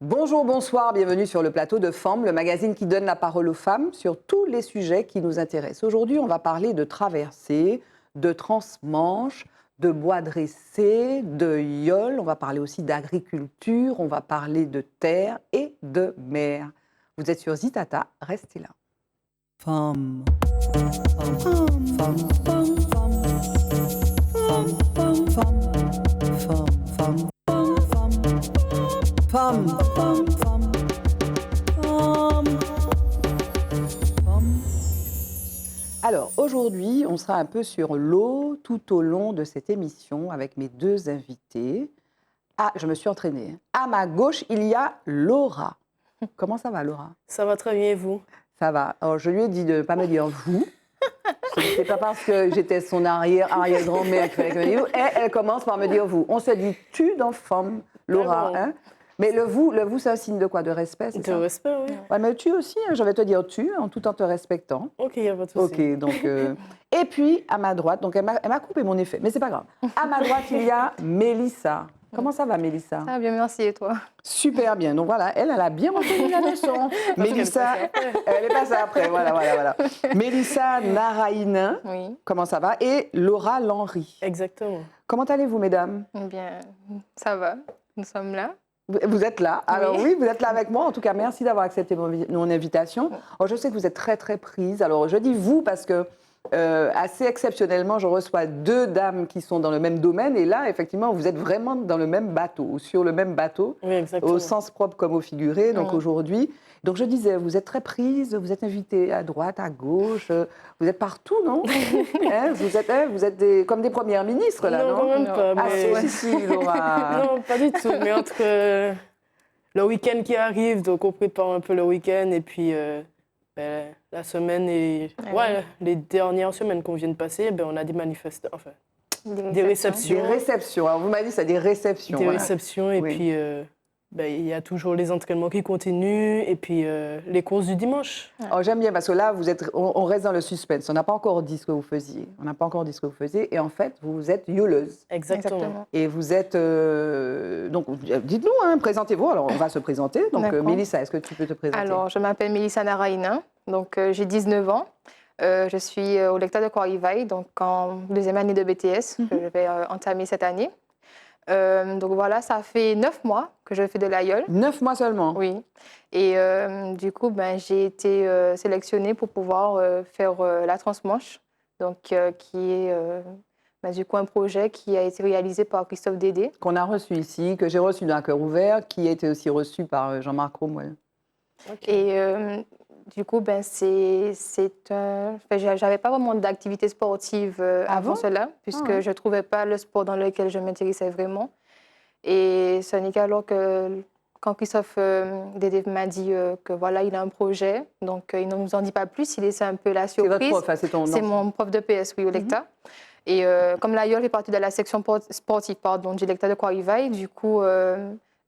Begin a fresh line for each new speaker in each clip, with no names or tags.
Bonjour, bonsoir, bienvenue sur le plateau de Femmes, le magazine qui donne la parole aux femmes sur tous les sujets qui nous intéressent. Aujourd'hui, on va parler de traversée, de transmanche, de bois dressé, de yole, on va parler aussi d'agriculture, on va parler de terre et de mer. Vous êtes sur Zitata, restez là. Femmes, femmes, femmes, femmes, femmes, femmes, femmes, femmes, femmes, femmes, femmes, femmes. Alors, aujourd'hui, on sera un peu sur l'eau tout au long de cette émission avec mes deux invités. Ah, je me suis entraînée. À ma gauche, il y a Laura. Comment ça va, Laura?
Ça va très bien, et vous?
Ça va. Alors, je lui ai dit de ne pas me dire vous. Ce n'est pas parce que j'étais son arrière-grand-mère qu'il fallait que je me dise vous. Et elle commence par me dire vous. On se dit tu dans femme, Laura.
bon.
Hein? Mais le vous, c'est un signe de quoi? De respect, c'est
De
ça?
respect, oui.
Ouais, mais tu aussi, hein, je vais te dire tu, en tout en te respectant.
Ok, il n'y a pas de souci.
Ok, donc... Et puis, à ma droite, donc elle m'a coupé mon effet, mais c'est pas grave. À ma droite, il y a Mélissa. Comment ça va, Mélissa?
Ça va bien, merci, et toi?
Super bien. Donc voilà, elle a bien retenu la leçon. Mélissa, elle est passée après. Voilà. Mélissa Naraïnin,
Oui.
comment ça va? Et Laura Lenry.
Exactement.
Comment allez-vous, mesdames?
Bien, ça va. Nous sommes là.
Vous êtes là. Alors
Oui.
oui, vous êtes là avec moi. En tout cas, merci d'avoir accepté mon invitation. Alors, je sais que vous êtes très, très prise. Alors, je dis vous parce que assez exceptionnellement, je reçois deux dames qui sont dans le même domaine. Et là, effectivement, vous êtes vraiment dans le même bateau, sur le même bateau,
Oui, exactement.
au sens propre comme au figuré. Donc aujourd'hui, donc je disais, vous êtes très prise, vous êtes invitée à droite, à gauche, vous êtes partout, non? Hein, vous êtes comme des premières ministres, là, non?
Non, quand même
Non.
pas.
Ah
Mais...
si, Laura.
Non, pas du tout. Mais entre le week-end qui arrive, donc on prépare un peu le week-end, et puis la semaine et les dernières semaines qu'on vient de passer, on a des manifestations, enfin, des réceptions.
Des réceptions. Alors, vous m'avez dit, c'est des réceptions.
Des
voilà.
réceptions, et
Oui.
puis il y a toujours les entraînements qui continuent, et puis les courses du dimanche.
Oh, j'aime bien parce que là, on reste dans le suspense. On n'a pas encore dit ce que vous faisiez. Et en fait, vous êtes yoleuse.
Exactement.
Et vous êtes... donc, dites-nous, hein, présentez-vous. Alors, on va se présenter. Donc,
D'accord.
Mélissa, est-ce que tu peux te présenter?
Alors, je m'appelle Mélissa Naraïnin, donc j'ai 19 ans. Je suis au lecteur de Croix-Rivaille, donc en deuxième année de BTS, que je vais entamer cette année. Donc voilà, ça fait 9 mois que je fais de l'aïeul.
9 mois seulement?
Oui. Et du coup, j'ai été sélectionnée pour pouvoir faire la transmanche, donc qui est du coup un projet qui a été réalisé par Christophe Dédé.
Qu'on a reçu ici, que j'ai reçu d'un cœur ouvert, qui a été aussi reçu par Jean-Marc Cromwell.
Et du coup, j'avais pas vraiment d'activité sportive avant cela, puisque je trouvais pas le sport dans lequel je m'intéressais vraiment. Et ce n'est qu'alors que quand Christophe Dédé m'a dit que voilà, il a un projet, donc il ne nous en dit pas plus, il laissait un peu la surprise.
C'est votre prof, c'est ton...
C'est mon prof de PS, oui, au lecteur. Et comme l'aïeul est partie de la section sportive du lecteur de Croix-Rivaille, du coup,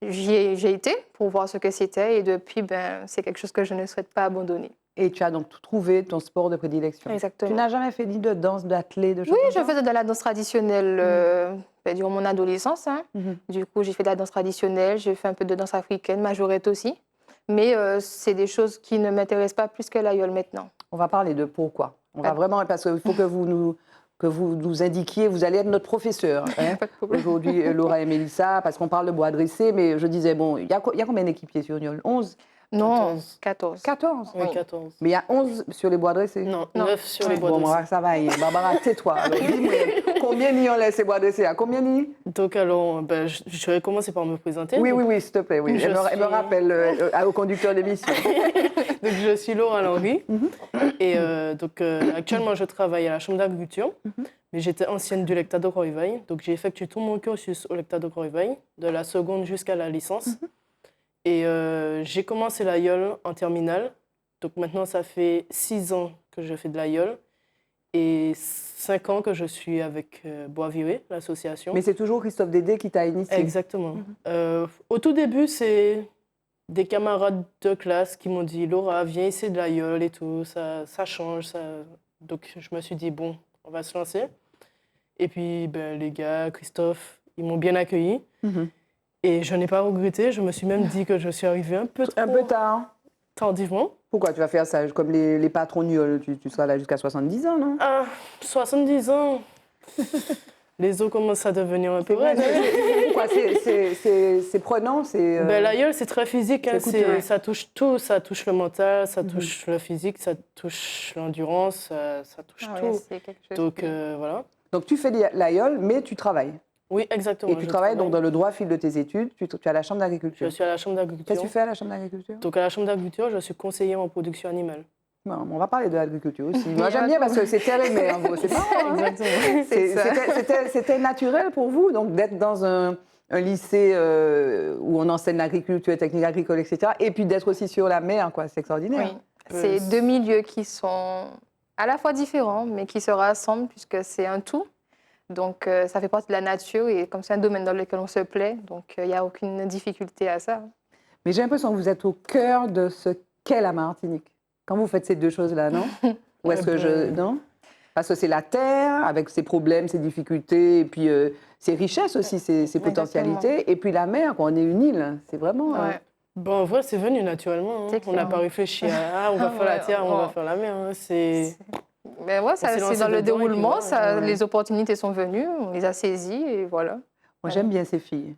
j'ai été pour voir ce que c'était. Et depuis, c'est quelque chose que je ne souhaite pas abandonner.
Et tu as donc trouvé ton sport de prédilection.
Exactement.
Tu n'as jamais fait ni de danse, d'athlé, de choses
Oui,
comme
je
ça?
faisais de la danse traditionnelle durant mon adolescence. Hein. Du coup, j'ai fait de la danse traditionnelle, j'ai fait un peu de danse africaine, majorette aussi. Mais c'est des choses qui ne m'intéressent pas plus que l'aïeul maintenant.
On va parler de pourquoi. On va vraiment, parce qu'il faut que vous nous indiquiez, vous allez être notre professeur. Hein, aujourd'hui, Laura et Mélissa, parce qu'on parle de bois dressé, mais je disais, bon, il y a combien d'équipiers sur Niol? 11?
Non, 14.
14?
Oui, 14.
Mais il y a 11 sur les bois dressés?
Non, 9 sur les bois
Bon,
dressés.
ça va, Barbara, tais-toi. Alors, dis-moi, combien n'y en laisse ces bois dressés? À combien n'y?
Donc alors, je vais commencer par me présenter.
Oui, s'il te plaît. Oui. Elle me rappelle au conducteur d'émission.
Donc je suis Laura Lenry. Et actuellement, je travaille à la Chambre d'agriculture. Mais j'étais ancienne du lecteur de Croix-Rivaille. Donc j'ai effectué tout mon cursus au lecteur de Croix-Rivaille, de la seconde jusqu'à la licence. Et j'ai commencé l'aïeul en terminale. Donc maintenant, ça fait 6 ans que je fais de l'aïeul. Et 5 ans que je suis avec Bois Viré, l'association.
Mais c'est toujours Christophe Dédé qui t'a initié?
Exactement. Au tout début, c'est des camarades de classe qui m'ont dit « Laura, viens essayer de l'aïeul et tout, ça change. Ça... » Donc je me suis dit « Bon, on va se lancer. » Et puis les gars, Christophe, ils m'ont bien accueilli. Et je n'ai pas regretté. Je me suis même dit que je suis arrivée un peu
tard.
Tardivement.
Pourquoi tu vas faire ça comme les patrons nuls? Tu seras là jusqu'à 70 ans, non?
70 ans. Les os commencent à devenir un peu raides.
Pourquoi? C'est prenant,
l'aïeul, c'est très physique. Hein.
coûteux.
Ça touche tout. Ça touche le mental, ça touche le physique, ça touche l'endurance, ça touche tout.
C'est quelque chose
Donc, voilà.
Donc tu fais l'aïeul, mais tu travailles.
Oui, exactement.
Et tu travailles donc dans le droit fil de tes études, tu es à la Chambre d'agriculture.
Je suis à la Chambre d'agriculture.
Qu'est-ce que tu fais à la Chambre d'agriculture?
Donc, à la Chambre d'agriculture, je suis conseiller en production animale.
Non, on va parler de l'agriculture aussi. Moi, j'aime bien parce que c'est terre et mer, vous. C'est marrant, hein?
Exactement.
C'était naturel pour vous donc d'être dans un lycée où on enseigne l'agriculture, technique agricole, etc. Et puis d'être aussi sur la mer, quoi. C'est extraordinaire.
Oui. C'est deux milieux qui sont à la fois différents, mais qui se rassemblent puisque c'est un tout. Donc, ça fait partie de la nature et comme c'est un domaine dans lequel on se plaît, donc il n'y a aucune difficulté à ça.
Mais j'ai l'impression que vous êtes au cœur de ce qu'est la Martinique. Quand vous faites ces deux choses-là, non? Ou est-ce que non? Parce que c'est la terre, avec ses problèmes, ses difficultés, et puis ses richesses aussi, ses potentialités. Et puis la mer, quand on est une île, c'est vraiment...
Bon, en vrai, c'est venu naturellement. Hein. On n'a pas réfléchi à on va faire la terre, on va faire la mer. Hein.
Mais ouais, c'est dans le déroulement, les opportunités sont venues, on les a saisies et voilà.
Moi, j'aime bien ces filles.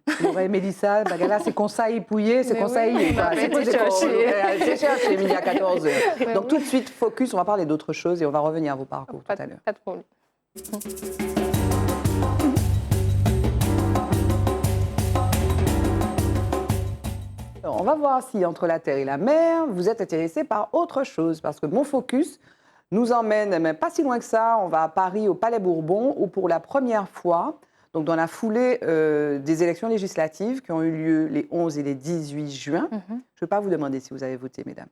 Mélissa, Bagala, c'est conseil pouillé, c'est conseil. C'est cherché, il y a 14 heures. Donc tout de suite, focus, on va parler d'autre chose et on va revenir à vos parcours tout à l'heure.
Pas de problème.
Alors, on va voir si entre la terre et la mer, vous êtes intéressé par autre chose. Parce que mon focus nous emmène, même pas si loin que ça, on va à Paris, au Palais Bourbon, où pour la première fois, donc dans la foulée des élections législatives qui ont eu lieu les 11 et les 18 juin, je ne vais pas vous demander si vous avez voté, mesdames,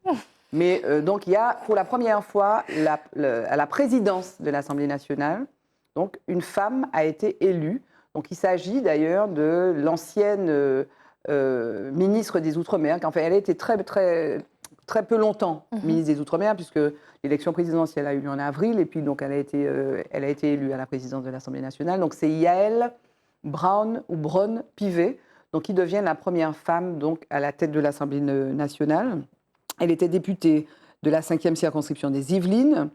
mais donc il y a pour la première fois à la présidence de l'Assemblée nationale, donc une femme a été élue. Donc il s'agit d'ailleurs de l'ancienne ministre des Outre-mer, enfin elle a été très peu longtemps ministre des Outre-mer, puisque l'élection présidentielle a eu lieu en avril, et puis donc elle a été élue à la présidence de l'Assemblée nationale. Donc c'est Yaël Braun-Pivet, donc qui devient la première femme donc à la tête de l'Assemblée nationale. Elle était députée de la 5e circonscription des Yvelines.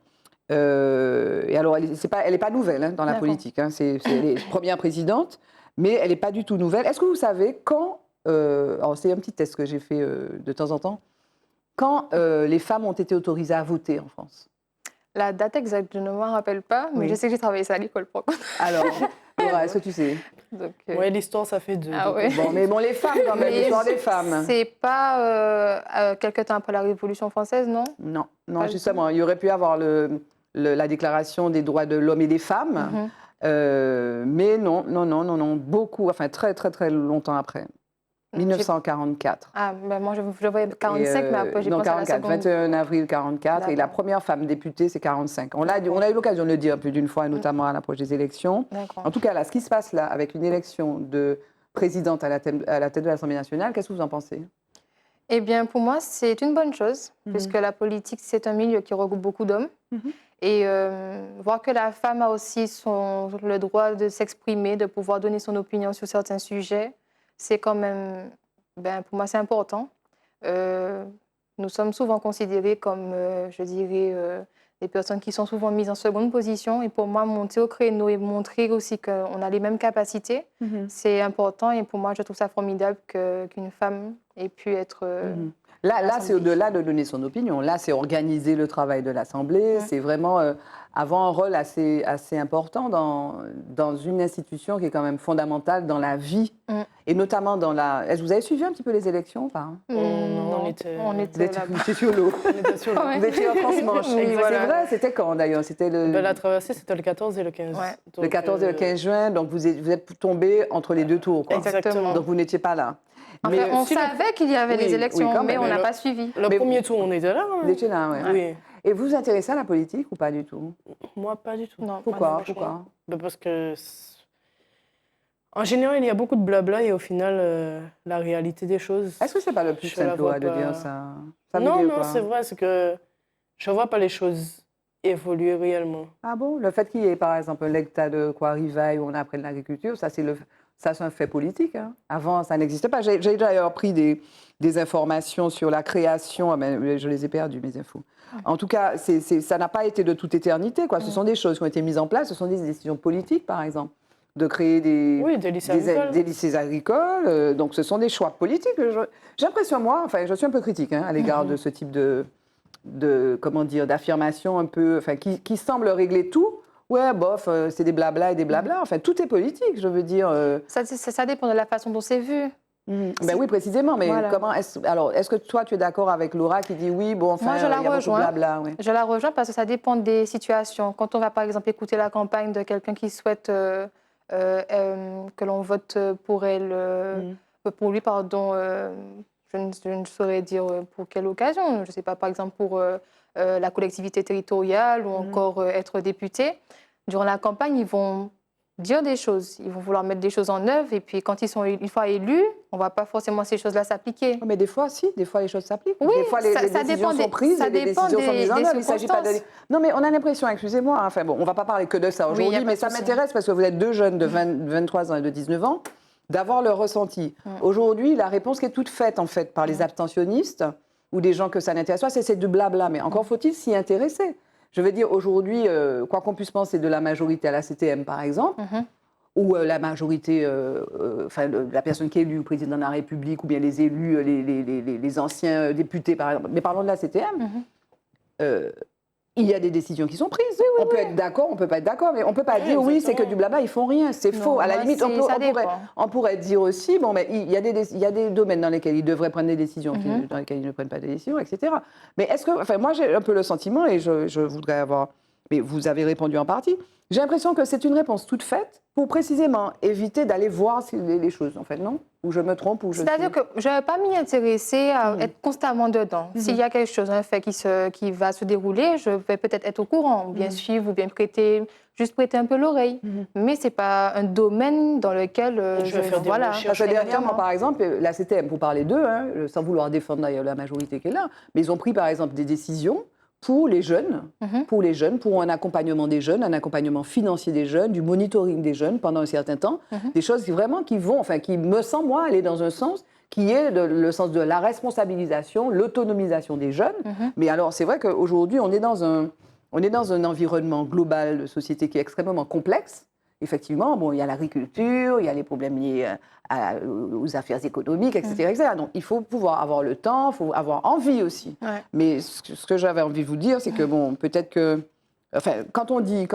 Et alors elle n'est pas nouvelle hein, dans la politique. Hein, elle est première présidente, mais elle n'est pas du tout nouvelle. Est-ce que vous savez quand alors c'est un petit test que j'ai fait de temps en temps. Quand les femmes ont été autorisées à voter en France?
La date exacte, je ne m'en rappelle pas, mais je sais que j'ai travaillé ça à l'école.
Alors, Laura, est-ce que tu sais?
Oui, l'histoire, ça fait deux.
Ah, ouais.
Mais les femmes, quand même, l'histoire des femmes.
C'est pas quelque temps après la Révolution française, non? Non,
justement, il y aurait pu avoir la déclaration des droits de l'homme et des femmes, mais non, beaucoup, enfin très, très, très longtemps après. 1944.
Ah, ben moi je voyais 45, mais après j'ai pensé à la seconde.
21 avril 44, et la première femme députée, c'est 45. On a eu l'occasion de le dire plus d'une fois, notamment à l'approche des élections. En tout cas, là, ce qui se passe là, avec une élection de présidente à la tête de l'Assemblée nationale, qu'est-ce que vous en pensez?
Eh bien, pour moi, c'est une bonne chose, puisque la politique, c'est un milieu qui regroupe beaucoup d'hommes. Et voir que la femme a aussi le droit de s'exprimer, de pouvoir donner son opinion sur certains sujets, c'est quand même, pour moi, c'est important. Nous sommes souvent considérés comme, je dirais, des personnes qui sont souvent mises en seconde position. Et pour moi, monter au créneau et montrer aussi qu'on a les mêmes capacités, c'est important. Et pour moi, je trouve ça formidable qu'une femme ait pu être...
Là c'est au-delà de donner son opinion. Là, c'est organiser le travail de l'Assemblée. C'est vraiment avoir un rôle assez important dans une institution qui est quand même fondamentale dans la vie. Et notamment dans la... Est-ce que vous avez suivi un petit peu les élections ou pas?
Non, on était là-bas.
Vous étiez sur l'eau. Vous étiez en transmanche. C'est vrai, c'était quand d'ailleurs?
La traversée, c'était le 14 et le 15.
Ouais.
Donc,
le 14 et le 15 juin, donc vous êtes tombés entre les deux tours. Quoi.
Exactement.
Donc vous n'étiez pas là.
Enfin, on savait qu'il y avait les élections, mais on n'a pas suivi.
Le premier tour, on était là. Hein.
Vous étiez là, oui. Et vous vous intéressez à la politique ou pas du tout?
Moi, pas du tout.
Non,
Pourquoi?
Parce que, en général, il y a beaucoup de blabla et au final, la réalité des choses...
Est-ce que c'est pas le plus simple de dire ça?
Non, c'est vrai, c'est que je ne vois pas les choses évoluer réellement.
Ah bon? Le fait qu'il y ait, par exemple, un lecta de Croix-Rivaille où on apprenne l'agriculture, ça, c'est Ça, c'est un fait politique. Hein. Avant, ça n'existait pas. J'ai d'ailleurs pris des informations sur la création, mais je les ai perdues, mes infos. En tout cas, ça n'a pas été de toute éternité. Quoi. Ce sont des choses qui ont été mises en place, ce sont des décisions politiques, par exemple, de créer des lycées agricoles. Donc, ce sont des choix politiques. J'ai l'impression, moi, enfin, je suis un peu critique hein, à l'égard de ce type d'affirmation un peu, enfin, qui semble régler tout. Ouais, bof, c'est des blabla et des blabla. Enfin, tout est politique, je veux dire.
Ça dépend de la façon dont c'est vu.
Ben oui, précisément. Mais voilà. Est-ce que toi, tu es d'accord avec Laura qui dit oui, bon, enfin,
moi,
il y a beaucoup de blabla. Oui.
Je la rejoins parce que ça dépend des situations. Quand on va, par exemple, écouter la campagne de quelqu'un qui souhaite que l'on vote pour elle, pour lui, pardon, je ne saurais dire pour quelle occasion. Je ne sais pas, par exemple, pour la collectivité territoriale ou encore être député. Durant la campagne, ils vont dire des choses, ils vont vouloir mettre des choses en œuvre et puis quand ils sont une fois élus, on ne voit pas forcément ces choses-là s'appliquer.
Mais des fois, si, des fois les choses s'appliquent.
Oui,
des fois les décisions sont prises et les décisions sont mises en œuvre. Il s'agit pas de... Non, mais on a l'impression, excusez-moi, enfin bon, on ne va pas parler que de ça aujourd'hui, mais ça m'intéresse parce que vous êtes deux jeunes de 23 ans et de 19 ans, d'avoir leur ressenti. Aujourd'hui, la réponse qui est toute faite en fait par les abstentionnistes ou des gens que ça n'intéresse pas, c'est du blabla, mais encore faut-il s'y intéresser. Je veux dire, aujourd'hui, quoi qu'on puisse penser de la majorité à la CTM, par exemple, ou la majorité, la personne qui est élue, président de la République, ou bien les élus, les anciens députés, par exemple. Mais parlons de la CTM. Il y a des décisions qui sont prises. On peut être d'accord, on ne peut pas être d'accord, mais on ne peut pas dire oui, c'est que du blabla, ils font rien, c'est faux. À la limite, on pourrait dire aussi, bon, mais il y a des domaines dans lesquels ils devraient prendre des décisions, dans lesquels ils ne prennent pas de décisions, etc. Mais est-ce que, enfin, moi j'ai un peu le sentiment, et je voudrais avoir, mais vous avez répondu en partie, j'ai l'impression que c'est une réponse toute faite pour précisément éviter d'aller voir les choses, en fait, non? Ou je me trompe ou je...
C'est-à-dire que je ne vais pas m'y intéresser à être constamment dedans. S'il y a quelque chose, un fait qui va se dérouler, je vais peut-être être au courant, ou bien suivre, ou bien juste prêter un peu l'oreille. Mais ce n'est pas un domaine dans lequel
je vais faire des recherches.
Parce que dernièrement, par exemple, la CTM, pour parler d'eux, hein, sans vouloir défendre d'ailleurs la majorité qui est là, mais ils ont pris par exemple des décisions pour les jeunes, pour un accompagnement des jeunes, un accompagnement financier des jeunes, du monitoring des jeunes pendant un certain temps, des choses qui me semblent, moi, aller dans un sens qui est le sens de la responsabilisation, l'autonomisation des jeunes. Mais alors, c'est vrai qu'aujourd'hui, on est dans un environnement global de société qui est extrêmement complexe. Effectivement, bon, il y a l'agriculture, il y a les problèmes liés aux affaires économiques, etc. Donc, il faut pouvoir avoir le temps, il faut avoir envie aussi. Ouais. Mais ce que j'avais envie de vous dire, c'est que, bon, peut-être que... Enfin, quand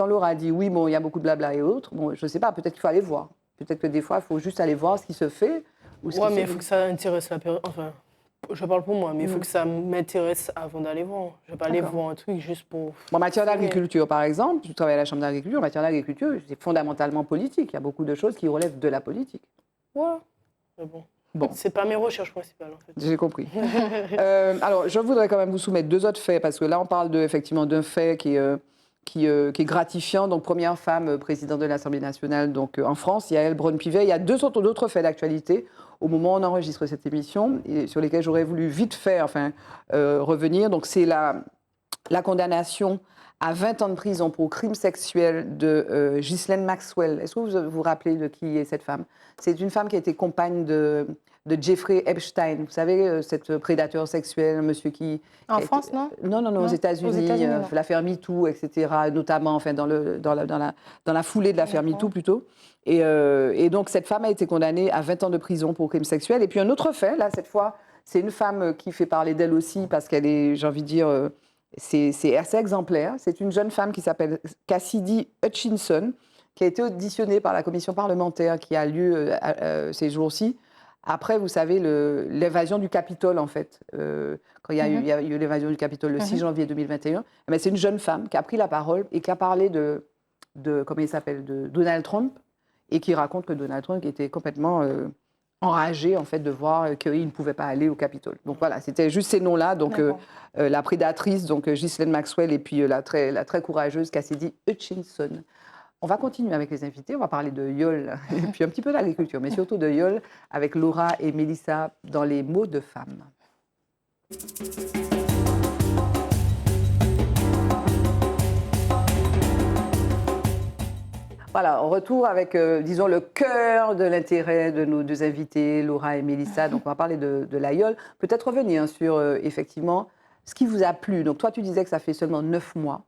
Laura dit, oui, bon, il y a beaucoup de blabla et autres, bon, je ne sais pas, peut-être qu'il faut aller voir. Peut-être que des fois, il faut juste aller voir ce qui se fait.
Oui, mais il faut que ça intéresse la personne... Enfin, je parle pour moi, mais il faut que ça m'intéresse avant d'aller voir. Je ne vais pas aller voir un truc juste pour...
En matière d'agriculture, par exemple, je travaille à la Chambre d'agriculture. En matière d'agriculture, c'est fondamentalement politique. Il y a beaucoup de choses qui relèvent de la politique.
Ouais, mais bon. C'est pas mes recherches principales, en fait.
J'ai compris. Alors, je voudrais quand même vous soumettre deux autres faits, parce que là, on parle effectivement d'un fait qui est gratifiant. Donc, première femme présidente de l'Assemblée nationale donc, en France, Yaël Braun-Pivet. Il y a d'autres faits d'actualité au moment où on enregistre cette émission, et sur lesquels j'aurais voulu vite fait revenir. Donc, c'est la condamnation à 20 ans de prison pour crime sexuel de Ghislaine Maxwell. Est-ce que vous vous rappelez de qui est cette femme? C'est une femme qui a été compagne de Jeffrey Epstein. Vous savez, cet prédateur sexuel, monsieur qui...
En France, non?
Non, aux États-Unis, l'affaire MeToo, etc., notamment dans la foulée de l'affaire MeToo, plutôt. Et donc, cette femme a été condamnée à 20 ans de prison pour crime sexuel. Et puis, un autre fait, là, cette fois, c'est une femme qui fait parler d'elle aussi, parce qu'elle est, j'ai envie de dire... C'est assez exemplaire. C'est une jeune femme qui s'appelle Cassidy Hutchinson, qui a été auditionnée par la commission parlementaire qui a lieu ces jours-ci. Après, vous savez, l'évasion du Capitole, en fait. Quand il y a eu l'évasion du Capitole le 6 janvier 2021, mais c'est une jeune femme qui a pris la parole et qui a parlé de comment il s'appelle, de Donald Trump, et qui raconte que Donald Trump était complètement... enragé en fait de voir qu'il ne pouvait pas aller au Capitole. Donc voilà, c'était juste ces noms-là. Donc la prédatrice, donc Ghislaine Maxwell, et puis la très courageuse Cassidy Hutchinson. On va continuer avec les invités. On va parler de YOL et puis un petit peu d'agriculture, mais surtout de YOL avec Laura et Mélissa dans les mots de femmes. Voilà, on retourne avec, disons, le cœur de l'intérêt de nos deux invités, Laura et Mélissa. Donc, on va parler de l'aïeul. Peut-être revenir sur, effectivement, ce qui vous a plu. Donc, toi, tu disais que ça fait seulement 9 mois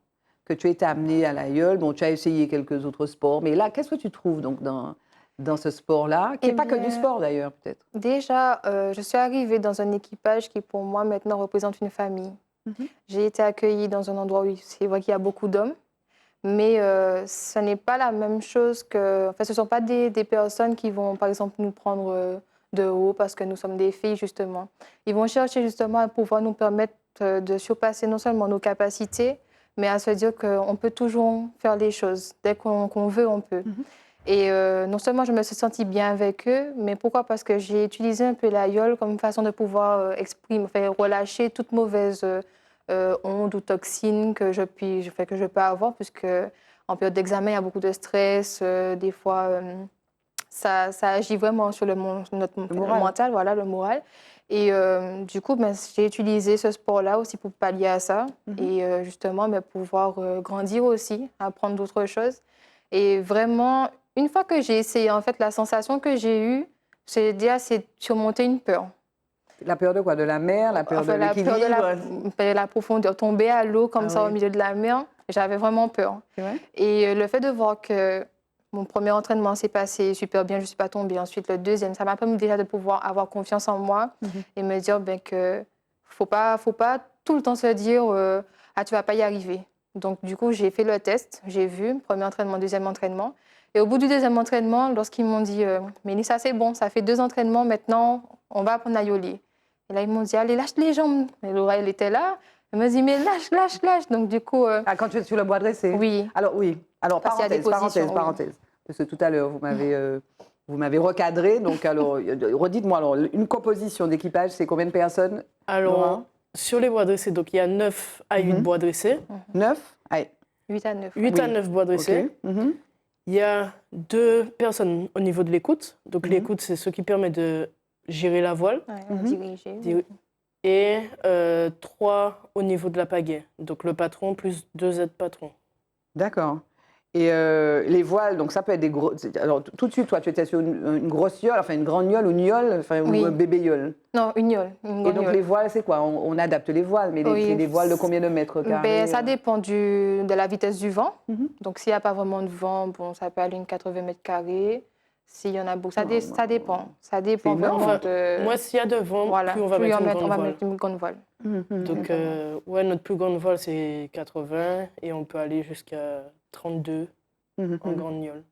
que tu as été amenée à l'aïeul. Bon, tu as essayé quelques autres sports. Mais là, qu'est-ce que tu trouves donc, dans ce sport-là, qui n'est pas que du sport, d'ailleurs, peut-être?
Déjà, je suis arrivée dans un équipage qui, pour moi, maintenant, représente une famille. J'ai été accueillie dans un endroit où c'est vrai qu'il y a beaucoup d'hommes. Mais ce n'est pas la même chose que... Enfin, ce ne sont pas des personnes qui vont, par exemple, nous prendre de haut parce que nous sommes des filles, justement. Ils vont chercher, justement, à pouvoir nous permettre de surpasser non seulement nos capacités, mais à se dire qu'on peut toujours faire les choses. Dès qu'on veut, on peut. Et non seulement je me suis sentie bien avec eux, mais pourquoi? Parce que j'ai utilisé un peu l'aïeul comme façon de pouvoir exprimer, enfin, relâcher toute mauvaise... ondes ou toxines que je peux avoir, puisque en période d'examen, il y a beaucoup de stress. Des fois, ça agit vraiment sur notre mental, voilà, le moral. Et du coup, j'ai utilisé ce sport-là aussi pour pallier à ça et justement pouvoir grandir aussi, apprendre d'autres choses. Et vraiment, une fois que j'ai essayé, en fait, la sensation que j'ai eue, c'est surmonter une peur.
La peur de quoi? De la mer? La peur de l'équilibre?
La peur de la profondeur. Tomber à l'eau comme ça au milieu de la mer, j'avais vraiment peur. Et le fait de voir que mon premier entraînement s'est passé super bien, je ne suis pas tombée. Ensuite, le deuxième, ça m'a permis déjà de pouvoir avoir confiance en moi et me dire que faut pas tout le temps se dire ah, tu ne vas pas y arriver. Donc, du coup, j'ai fait le test, j'ai vu, premier entraînement, deuxième entraînement. Et au bout du deuxième entraînement, lorsqu'ils m'ont dit Mélissa, c'est bon, ça fait 2 entraînements, maintenant, on va apprendre à yoler. Et là, ils m'ont dit, allez, lâche les jambes. Et Laura, elle était là. Elle m'a dit, mais lâche, lâche, lâche. Donc, du coup...
Ah, quand tu es sur le bois dressé?
Oui.
Alors, oui. Alors, parenthèse. Parce que tout à l'heure, vous m'avez recadré. Donc, alors, redites-moi, alors, une composition d'équipage, c'est combien de personnes?
Alors, sur les bois dressés, donc il y a 9 à 8 bois dressés.
9? Allez.
8 à 9.
8 à 9 bois dressés. Il y a 2 personnes au niveau de l'écoute. Donc, l'écoute, c'est ce qui permet de gérer la voile.
Diriger.
Et 3 au niveau de la pagaie. Donc le patron plus 2 aides-patrons.
D'accord. Et les voiles, donc ça peut être des gros... Alors tout de suite, toi, tu étais sur une grosse yole, enfin une grande yole ou une yole, enfin ou un bébé yole?
Non, une yole.
Et donc les voiles, c'est quoi? On adapte les voiles, mais c'est des voiles de combien de mètres carrés?
Ça dépend de la vitesse du vent. Donc s'il n'y a pas vraiment de vent, bon, ça peut aller une 80 mètres carrés. S'il y en a beaucoup, ça dépend. Ça dépend vraiment de...
Moi, s'il y a de vent, plus on va mettre une grande voile. Donc, notre plus grande voile, c'est 80 et on peut aller jusqu'à 32 en grande yole.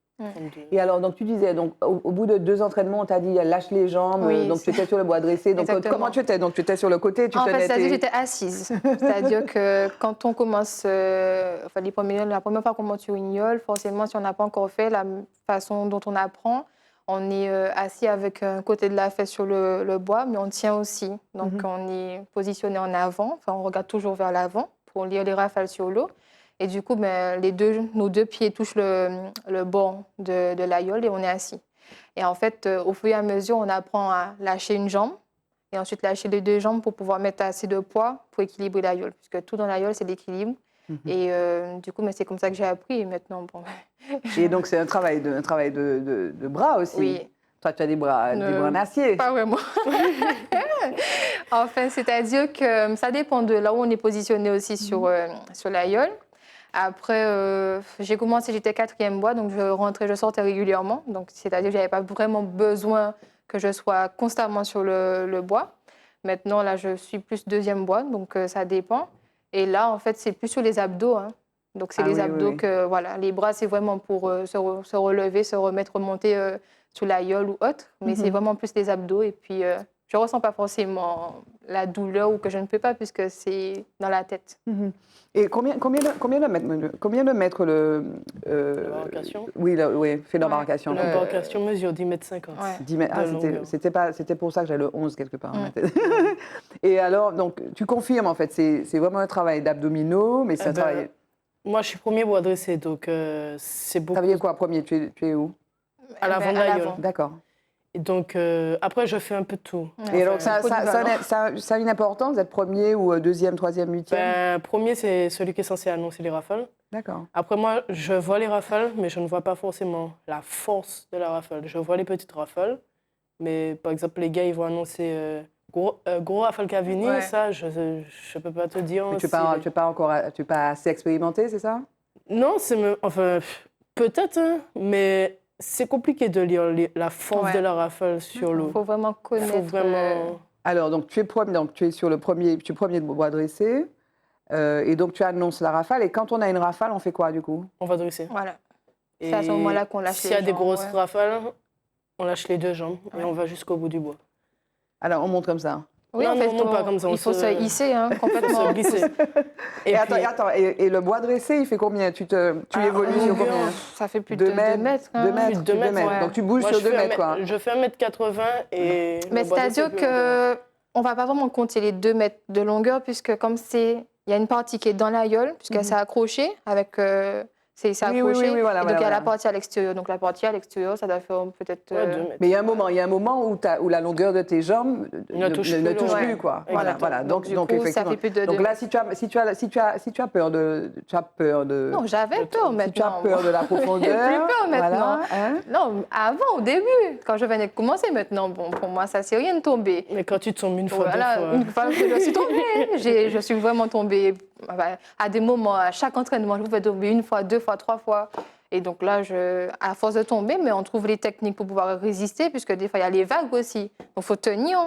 Et alors, donc tu disais, donc, au bout de 2 entraînements, on t'a dit lâche les jambes, donc tu étais sur le bois dressé. Donc comment tu étais? Donc tu étais sur le côté, tu tenais
c'est-à-dire que j'étais assise. C'est-à-dire que quand on commence, la première fois qu'on monte sur une yole, forcément, si on n'a pas encore fait la façon dont on apprend, on est assis avec un côté de la fesse sur le bois, mais on tient aussi. Donc on est positionné en avant, enfin on regarde toujours vers l'avant pour lire les rafales sur l'eau. Et du coup, nos 2 pieds touchent le bord de l'aïeul et on est assis. Et en fait, au fur et à mesure, on apprend à lâcher une jambe et ensuite lâcher les 2 jambes pour pouvoir mettre assez de poids pour équilibrer l'aïeul. Puisque tout dans l'aïeul, c'est l'équilibre. Et du coup, c'est comme ça que j'ai appris. Et maintenant, bon...
Et donc, c'est un travail de bras aussi.
Oui.
Toi, tu as des bras en acier.
Pas vraiment. Enfin, c'est-à-dire que ça dépend de là où on est positionné aussi sur l'aïeul. Après, j'ai commencé, j'étais 4e bois, donc je sortais régulièrement. Donc, c'est-à-dire que je n'avais pas vraiment besoin que je sois constamment sur le bois. Maintenant, là, je suis plus 2e bois, donc ça dépend. Et là, en fait, c'est plus sur les abdos. Hein. Donc, c'est les abdos que, voilà, les bras, c'est vraiment pour se relever, se remettre, remonter sous l'aïeul ou autre. Mais c'est vraiment plus les abdos. Et puis, je ne ressens pas forcément la douleur ou que je ne peux pas puisque c'est dans la tête.
Et combien de mètres
l'embarcation?
Oui, fait l'embarcation.
L'embarcation mesure 10,50 mètres.
10 mètres. C'était pour ça que j'avais le 11 quelque part. Et alors, donc, tu confirmes en fait, c'est vraiment un travail d'abdominaux, mais c'est un travail...
Moi, je suis premier bois dressé, donc c'est beaucoup...
Ça veut dire quoi, premier? Tu es où?
À l'avant de l'aïeul.
D'accord.
Et donc, après, je fais un peu de tout.
Et donc, ça a une importance d'être premier ou 2e, 3e, 8e?
Premier, c'est celui qui est censé annoncer les rafales.
D'accord.
Après, moi, je vois les rafales, mais je ne vois pas forcément la force de la rafale. Je vois les petites rafales, mais par exemple, les gars, ils vont annoncer gros rafale qui va venir.
Ouais.
Ça, je ne peux pas te dire.
Mais tu n'es pas encore, tu es pas assez expérimenté, c'est ça?
Non, enfin, peut-être, hein, mais c'est compliqué de lire la force de la rafale sur
Il
l'eau.
faut vraiment connaître.
Faut vraiment...
Alors, donc tu es sur le premier, tu es premier de bois dressé, et donc tu annonces la rafale. Et quand on a une rafale, on fait quoi du coup?
On va dresser.
Voilà.
Et
C'est à ce moment-là qu'on lâche
s'il
les
y a des
jambes,
grosses
ouais.
rafales, on lâche les deux jambes et
Ouais.
on va jusqu'au bout du bois.
Alors, on monte comme ça.
Oui,
Non,
en fait,
non, pas comme ça, on
il faut
se-
se hisser hein,
On
complètement.
se glisser.
Et,
puis,
attends, et le bois dressé, il fait combien? Tu évolues sur
longueur,
combien?
Ça fait plus
2
de 2 mètres. hein.
2 mètres,
Plus de 2 mètres,
ouais.
Donc tu bouges
moi,
sur
je
2
fais
mètres, quoi.
je fais 1m80 et...
Mais
le bois dressé,
c'est-à-dire
plus longtemps.
qu'on ne va pas vraiment compter les 2 mètres de longueur, puisque comme il y a une partie qui est dans l'aïeul, puisqu'elle s'est accrochée avec... c'est
Oui,
accroché,
oui, voilà,
et donc il y a
voilà.
la partie à l'extérieur. Donc la partie à l'extérieur, ça doit faire peut-être...
Ouais, 2 mètres.
Mais il y a un moment où la longueur de tes jambes
Ne touche plus
touche
le-
plus, quoi.
Exactement.
Voilà.
Donc, du coup, ça
effectivement.
fait plus de
Donc
2
là,
mètres.
si tu as peur de,
Non, j'avais peur
si tu as
maintenant.
peur de la profondeur,
J'ai plus peur maintenant.
voilà, hein.
Non, avant, au début, quand je venais de commencer maintenant, bon, pour moi, ça c'est rien de tomber.
Mais quand tu tombes une fois,
Voilà,
deux
une
fois...
fois que je suis tombée, je suis vraiment tombée. Enfin, à des moments, à chaque entraînement, je pouvais tomber 1 fois, 2 fois, 3 fois. Et donc là, à force de tomber, mais on trouve les techniques pour pouvoir résister, puisque des fois, il y a les vagues aussi. Donc, il faut tenir.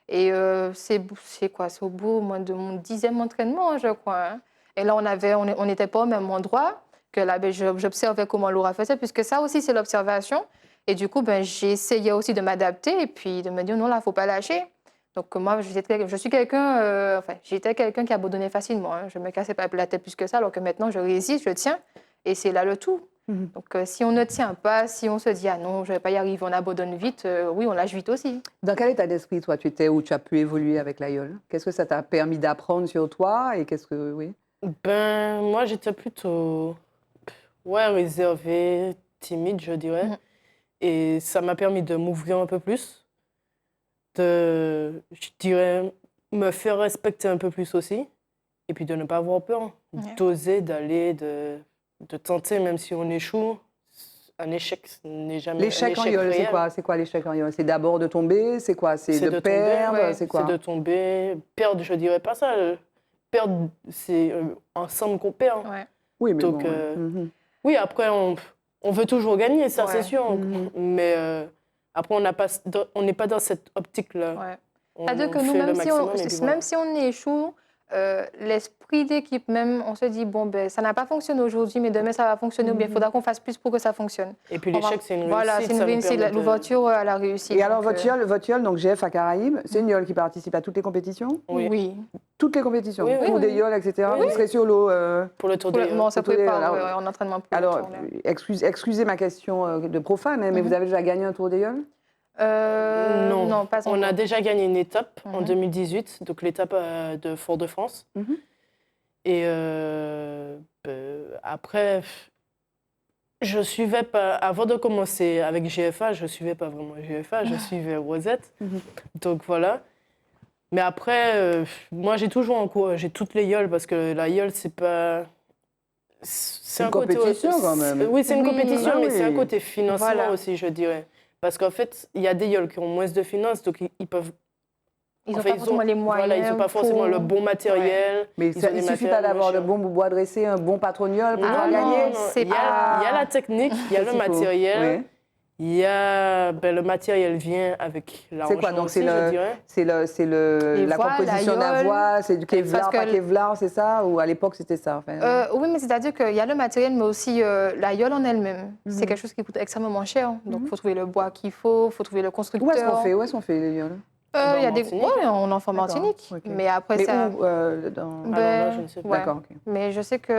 Et c'est quoi? C'est au bout moins de mon 10e entraînement, je crois. hein. Et là, on n'était pas au même endroit. Que là, j'observais comment Laura faisait, puisque ça aussi, c'est l'observation. Et du coup, j'ai essayé aussi de m'adapter et puis de me dire, non, là, il ne faut pas lâcher. Donc, moi, j'étais quelqu'un qui abandonnait facilement. hein. Je ne me cassais pas la tête plus que ça, alors que maintenant, je résiste, je tiens. Et c'est là le tout.
Mhm.
Donc, si on ne tient pas, si on se dit, ah non, je ne vais pas y arriver, on abandonne vite, oui, on lâche vite aussi.
Dans quel état d'esprit, toi, tu étais où tu as pu évoluer avec l'aïeul? Qu'est-ce que ça t'a permis d'apprendre sur toi et oui.
Ben, moi, j'étais plutôt réservée, timide, je dirais.
Mhm.
Et ça m'a permis de m'ouvrir un peu plus, je dirais, me faire respecter un peu plus aussi, et puis de ne pas avoir peur,
Ouais.
d'oser, d'aller, de tenter, même si on échoue. Un échec n'est jamais un
L'échec en
échec
yole, c'est
réel.
quoi? C'est quoi l'échec en yole? C'est d'abord de tomber? C'est quoi? C'est de
tomber,
perdre?
ouais.
C'est quoi?
C'est de tomber. Perdre, je dirais pas ça. Perdre, c'est ensemble qu'on perd.
Ouais.
Oui, mais
Donc,
bon, ouais. Mhm.
Oui, après, on veut toujours gagner, ça
Ouais.
c'est sûr.
Mhm.
Mais après, on n'est pas dans cette optique-là.
Ouais.
On
C'est-à-dire que nous,
fait le
même
maximum et puis voilà.
même si on échoue, l'esprit d'équipe même, on se dit, bon, ça n'a pas fonctionné aujourd'hui, mais demain, ça va fonctionner, ou bien il faudra qu'on fasse plus pour que ça fonctionne.
Et puis
On va-
l'échec, c'est une réussite.
Voilà, c'est une
ça nous
réussite,
permet de-
l'ouverture à la réussite.
Et alors,
donc,
votre yole, donc GF à Caraïbes, c'est une yole qui participe à toutes les compétitions?
Oui.
Oui.
Toutes les compétitions?
Oui, oui,
Tour des
oui.
yoles, etc.
Oui.
Vous serez sur l'eau.
Pour le tour
Pour
des...
le moment, ça
Autour des-
prépare
alors-
en entraînement pour le
Alors,
tour, là.
excusez ma question de profane, hein, mais vous avez déjà gagné un tour des yoles?
Non,
pas
on a
encore.
déjà gagné une étape en
Mhm.
2018, donc l'étape de Fort-de-France.
Mhm.
Et après, je suivais pas, avant de commencer avec GFA, je suivais pas vraiment GFA, je suivais Rosette.
Mhm.
Donc voilà. Mais après, moi j'ai toujours encouragé toutes les yoles parce que la yole, c'est pas. C'est
une compétition, quand même.
Oui, c'est une
Oui.
compétition,
Ah
mais
oui.
c'est un côté financement
Voilà.
aussi, je dirais. Parce qu'en fait, il y a des yoles qui ont moins de finances, donc ils peuvent.
Ils n'ont
en fait,
pas forcément les moyens.
Voilà, ils n'ont pas forcément
pour-
le bon matériel.
Mais
ils
ça,
ont des
il suffit pas
matériels
d'avoir de
moins
bons bois dressés, un bon patron de yole pour
chers.
pouvoir
Ah non,
gagner.
c'est
Il y a
pas-
la technique, il y a
Qu'est-ce
le
qu'il faut?
matériel,
Oui.
il y a le matériel vient avec l'argent
C'est quoi? Donc,
aussi, je dirais.
c'est
Les
la
voiles,
composition
la
d'un
yole.
voile, c'est du Kevlar,
Parce que-
pas Kevlar, c'est ça? Ou à l'époque, c'était ça? Enfin,
Oui, mais c'est-à-dire qu'il y a le matériel, mais aussi la yole en elle-même. C'est quelque chose qui coûte extrêmement cher. Donc, il faut trouver le bois qu'il faut trouver le constructeur.
Où est-ce qu'on fait les yoles?
Il y a
En
des...
Martinique.
Oui, on en fait en
D'accord,
Martinique.
ok.
Mais après,
Mais
ça...
où dans...
Ah non, là, je ne sais pas.
ouais.
D'accord, ok.
Mais je sais qu'il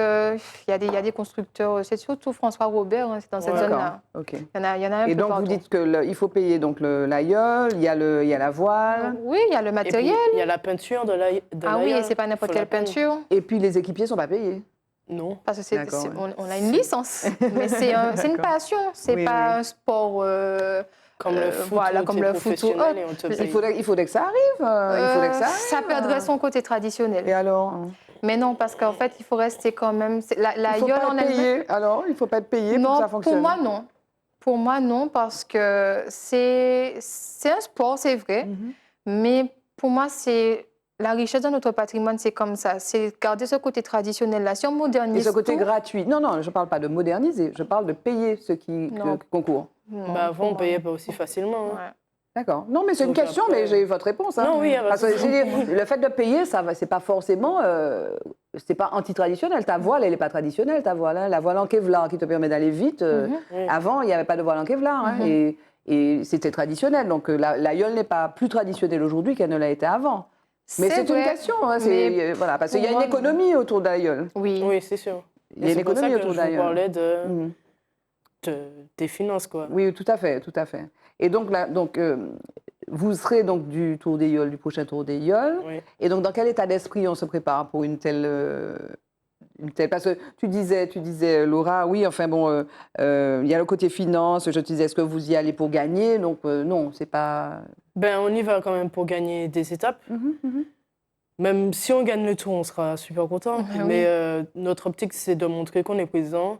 y a des constructeurs, c'est surtout François Robert, hein, c'est dans cette
Ouais.
zone-là.
Ok.
Il y en a un
Et
peu
donc,
partout.
vous dites qu'il faut payer donc la yole, il y a la voile,
Oui, il y a le
Et puis,
matériel.
il y a la peinture de la
Ah oui,
yole.
et c'est pas n'importe
Faut la
quelle
peindre.
peinture.
et puis les équipiers ne sont pas payés.
Non.
Parce que
D'accord, ouais.
on a une licence. Mais c'est une
D'accord.
passion, c'est
Oui,
pas
oui.
un sport.
Comme le foot,
voilà,
où
comme
t'es
le foot ou
professionnel
autre.
et on te paye.
Il faudrait que ça arrive. Il faudrait que ça arrive.
Ça perdrait son côté traditionnel.
Et alors?
Mais non, parce qu'en fait, il faut rester quand même. La
Il faut
yole
pas
en
être
elle-même.
payé. Alors, il ne faut pas être payé pour
Non,
que ça fonctionne.
pour moi, non. Pour moi, non, parce que c'est un sport, c'est vrai. Mais pour moi, c'est la richesse de notre patrimoine, c'est comme ça. C'est garder ce côté traditionnel-là. Si on modernise
Et ce côté
tout,
gratuit. Non, non, je ne parle pas de moderniser, je parle de payer ceux qui
Non.
concourent.
non,
Bah,
pour
avant, on
moi,
payait
non.
pas aussi facilement. Hein.
Ouais.
D'accord. Non, mais c'est une
Donc
question,
après-
mais j'ai votre réponse. Hein.
Non, oui,
Parce que
raison.
le fait de payer, ça va, c'est pas forcément, c'est pas anti-traditionnel. Ta voile, elle n'est pas traditionnelle, ta voile. Hein. La voile en Kevlar qui te permet d'aller vite.
Oui.
Avant, il n'y avait pas de voile en Kevlar, hein, et c'était traditionnel. Donc la yole n'est pas plus traditionnelle aujourd'hui qu'elle ne l'a été avant. Mais c'est une
vrai,
question, hein,
mais
voilà, parce qu'il y a
pour
une
moi, non.
économie autour de la yole.
Oui.
Oui, c'est sûr.
Il y a
Et
une
c'est pour ça
économie
que
autour
je
de la
vous
yole.
parlais
Mhm.
des finances, quoi.
Oui, tout à fait, tout à fait. Et donc, là, vous serez donc du Tour des Yoles, du prochain Tour des Yoles.
Oui.
Et donc, dans quel état d'esprit on se prépare pour une telle... Parce que tu disais, Laura, oui, enfin bon, il y a le côté finance. Je te disais, est-ce que vous y allez pour gagner? Donc, non, c'est pas...
Ben, on y va quand même pour gagner des étapes. Même si on gagne le tour, on sera super content.
Ah
Mais
oui.
notre optique, c'est de montrer qu'on est présent,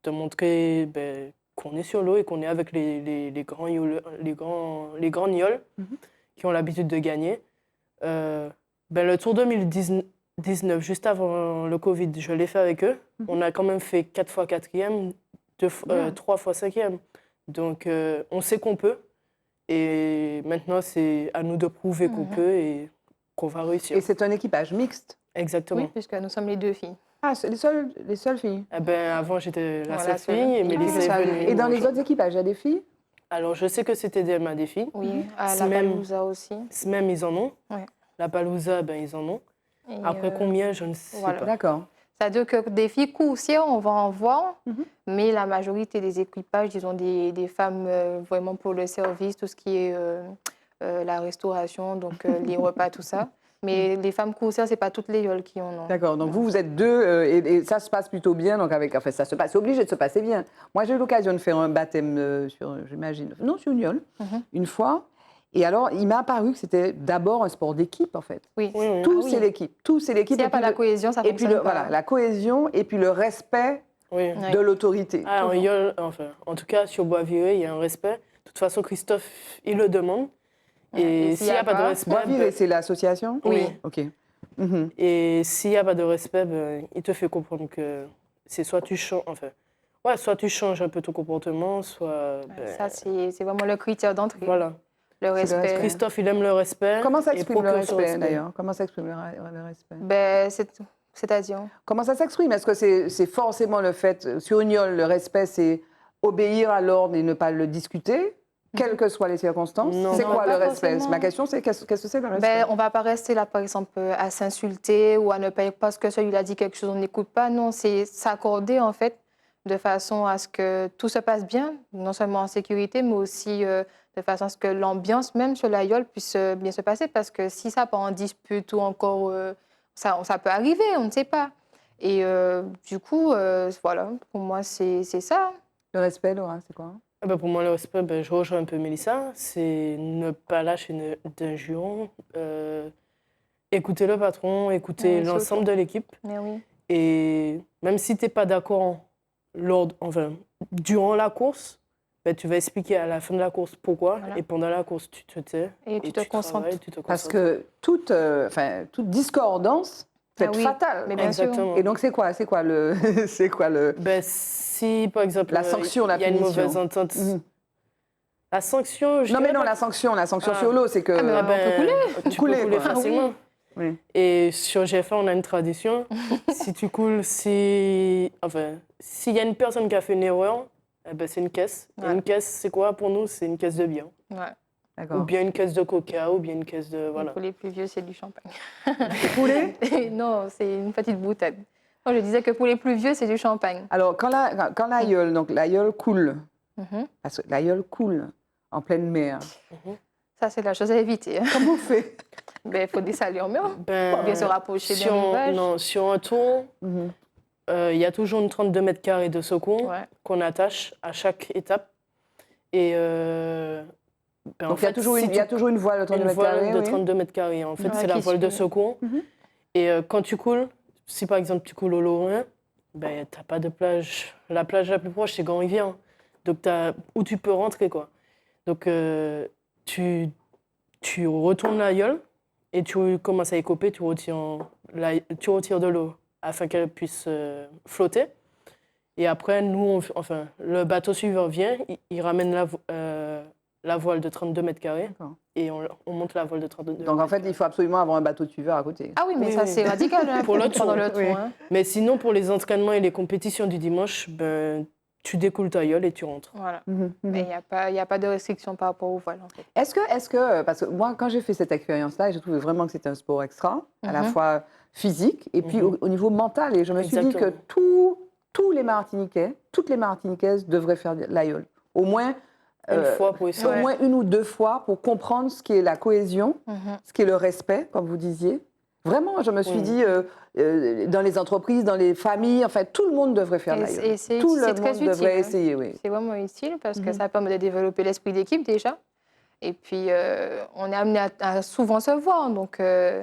de montrer qu'on est sur l'eau et qu'on est avec les grands yoles qui ont l'habitude de gagner. Le Tour 2019, juste avant le Covid, je l'ai fait avec eux. On a quand même fait 4 fois 4e, 3 fois 5e. Donc, on sait qu'on peut. Et maintenant, c'est à nous de prouver qu'on peut et qu'on va réussir.
Et c'est un équipage mixte?
Exactement.
Oui, puisque nous sommes les deux filles.
Ah, c'est les seules filles?
Eh ben, avant, j'étais la
Voilà,
seule fille et
seule.
Mélissa
Ah.
est venue.
Et dans
nous
les
rejoindre.
autres équipages, il y a des filles?
Alors, je sais que c'était des MA des filles.
Oui, à
C'est
la
même-
Palouza aussi.
Même, ils en ont.
Ouais.
La Palouza, ils en ont.
Et,
Après, combien, je ne sais
voilà.
pas.
D'accord.
C'est-à-dire que des filles coursières, on va en voir, mais la majorité des équipages, ils ont des femmes vraiment pour le service, tout ce qui est la restauration, donc les repas, tout ça. Mais les femmes coursières, ce n'est pas toutes les yoles qui en ont.
D'accord, donc vous êtes deux, et ça se passe plutôt bien, donc enfin, ça se passe, c'est obligé de se passer bien. Moi, j'ai eu l'occasion de faire un baptême j'imagine, non, sur une yole, une fois, et alors, il m'a apparu que c'était d'abord un sport d'équipe, en fait.
Oui.
Oui.
Tout,
Ah oui.
c'est l'équipe, tout, c'est l'équipe.
S'il n'y a pas la cohésion, ça
et puis
fonctionne pas.
voilà, la cohésion, et puis le respect
Oui.
Ouais.
de l'autorité.
Ah, en tout cas, sur Bois-Viré, il y a un respect. De toute façon, Christophe, il le demande. Et s'il n'y a pas de respect,
Bois-Viré, c'est l'association?
Oui.
Ok. Mhm.
et s'il n'y a pas de respect, il te fait comprendre que c'est soit tu changes, soit tu changes un peu ton comportement, soit.
Ça, c'est vraiment le critère d'entrée.
Voilà.
Le respect.
respect.
Christophe, il aime le respect.
Comment ça
et
exprime le
procure ce
respect, d'ailleurs? Comment ça exprime le respect?
Ben, c'est-à-dire
Comment ça s'exprime? Est-ce que c'est forcément le fait, sur une yole, le respect, c'est obéir à l'ordre et ne pas le discuter, quelles que soient les circonstances?
Non.
C'est
Non,
quoi le
pas
respect?
forcément.
Ma question, c'est qu'est-ce que c'est le respect?
Ben, on ne va pas rester là, par exemple, à s'insulter ou à ne pas, parce que celui-là dit quelque chose, on n'écoute pas. Non, c'est s'accorder, en fait, de façon à ce que tout se passe bien, non seulement en sécurité, mais aussi de façon à ce que l'ambiance, même sur la yole, puisse bien se passer. Parce que si ça part en dispute ou encore, ça peut arriver, on ne sait pas. Et du coup, voilà, pour moi, c'est ça.
Le respect, Laura, c'est quoi?
Pour moi, le respect, je rejoins un peu Mélissa, c'est ne pas lâcher d'un juron, écouter le patron, écouter
Oui,
l'ensemble
surtout.
de l'équipe.
Mais oui.
Et même si tu n'es pas d'accord durant la course, tu vas expliquer à la fin de la course pourquoi.
Voilà.
Et pendant la course, tu te tais.
Et tu te concentres.
travailles, tu te
Parce
concentres.
que toute discordance peut
Ah
être
oui,
fatale.
mais bien sûr.
Exactement.
Et donc, c'est quoi le... c'est quoi le...
Si, par exemple,
La sanction, la
il y a une
punition.
mauvaise entente,
Mhm.
la sanction, je
Non, mais
dirais
non,
pas-
la sanction
Ah.
sur l'eau, c'est que...
Ah, mais
Ah
on peut couler.
Tu
Couler,
peux couler
quoi.
facilement.
Oui.
Et sur GF1, on a une tradition. Si tu coules, s'il y a une personne qui a fait une erreur, c'est une caisse. Et
Ouais.
une caisse, c'est quoi pour nous? C'est une caisse de bière.
Ouais.
Ou
D'accord.
bien une caisse de coca, ou bien une caisse de... Voilà.
Pour les plus vieux, c'est du champagne.
Couler?
Non, c'est une petite bouteille. Moi, je disais que pour les plus vieux, c'est du champagne.
Alors, quand l'aïeul, donc l'aïeul coule,
Mhm.
parce que l'aïeul coule en pleine mer,
Ça, c'est la chose à éviter.
comment on fait?
Il faut dessaler en mer.
Ben,
Bien se rapprocher d'un rivage.
Non, sur un tour,
Mhm.
il y a toujours une 32 mètres carrés de secours
Ouais.
qu'on attache à chaque étape. Et en
Donc, il y a
fait,
toujours
si
une, il y a toujours une voile de 30
une
mètres
voile
carrés,
de
oui.
32 mètres carrés. En fait,
Ouais,
c'est la
qui
voile de
suit.
secours.
Mhm.
Et quand tu coules, si par exemple tu coules au Lorrain, ben, tu n'as pas de plage. La plage la plus proche, c'est Grand-Rivière. Donc, où tu peux rentrer, quoi. Donc, tu retournes la gueule et tu commences à écoper, tu retires de l'eau afin qu'elle puisse flotter. Et après, le bateau suivant vient, il ramène la voile de 32 mètres carrés et on monte la voile de 32 mètres carrés.
Donc en fait, il faut absolument avoir un bateau de suiveur à côté.
Ah oui, mais ça c'est radical hein,
pour le tour.
Pendant le tour.
Oui.
Hein.
Mais sinon, pour les entraînements et les compétitions du dimanche, ben, tu découles ta gueule et tu rentres.
Voilà. Mais il n'y a pas de restriction par rapport au voile en fait.
Est-ce que, parce que moi, quand j'ai fait cette expérience-là, j'ai trouvé vraiment que c'était un sport extra, à la fois physique et puis au niveau mental. Et je me suis dit que tous les Martiniquais, toutes les Martiniquaises devraient faire l'aïeul. Au moins
fois pour essayer.
au moins une ou deux fois pour comprendre ce qu'est la cohésion, ce qu'est le respect, comme vous disiez. Vraiment, je me suis dit, dans les entreprises, dans les familles, enfin, tout le monde devrait faire l'aïeul. Tout le monde devrait essayer, oui.
C'est vraiment utile parce que ça permet de développer l'esprit d'équipe déjà. Et puis, on est amené à souvent se voir, donc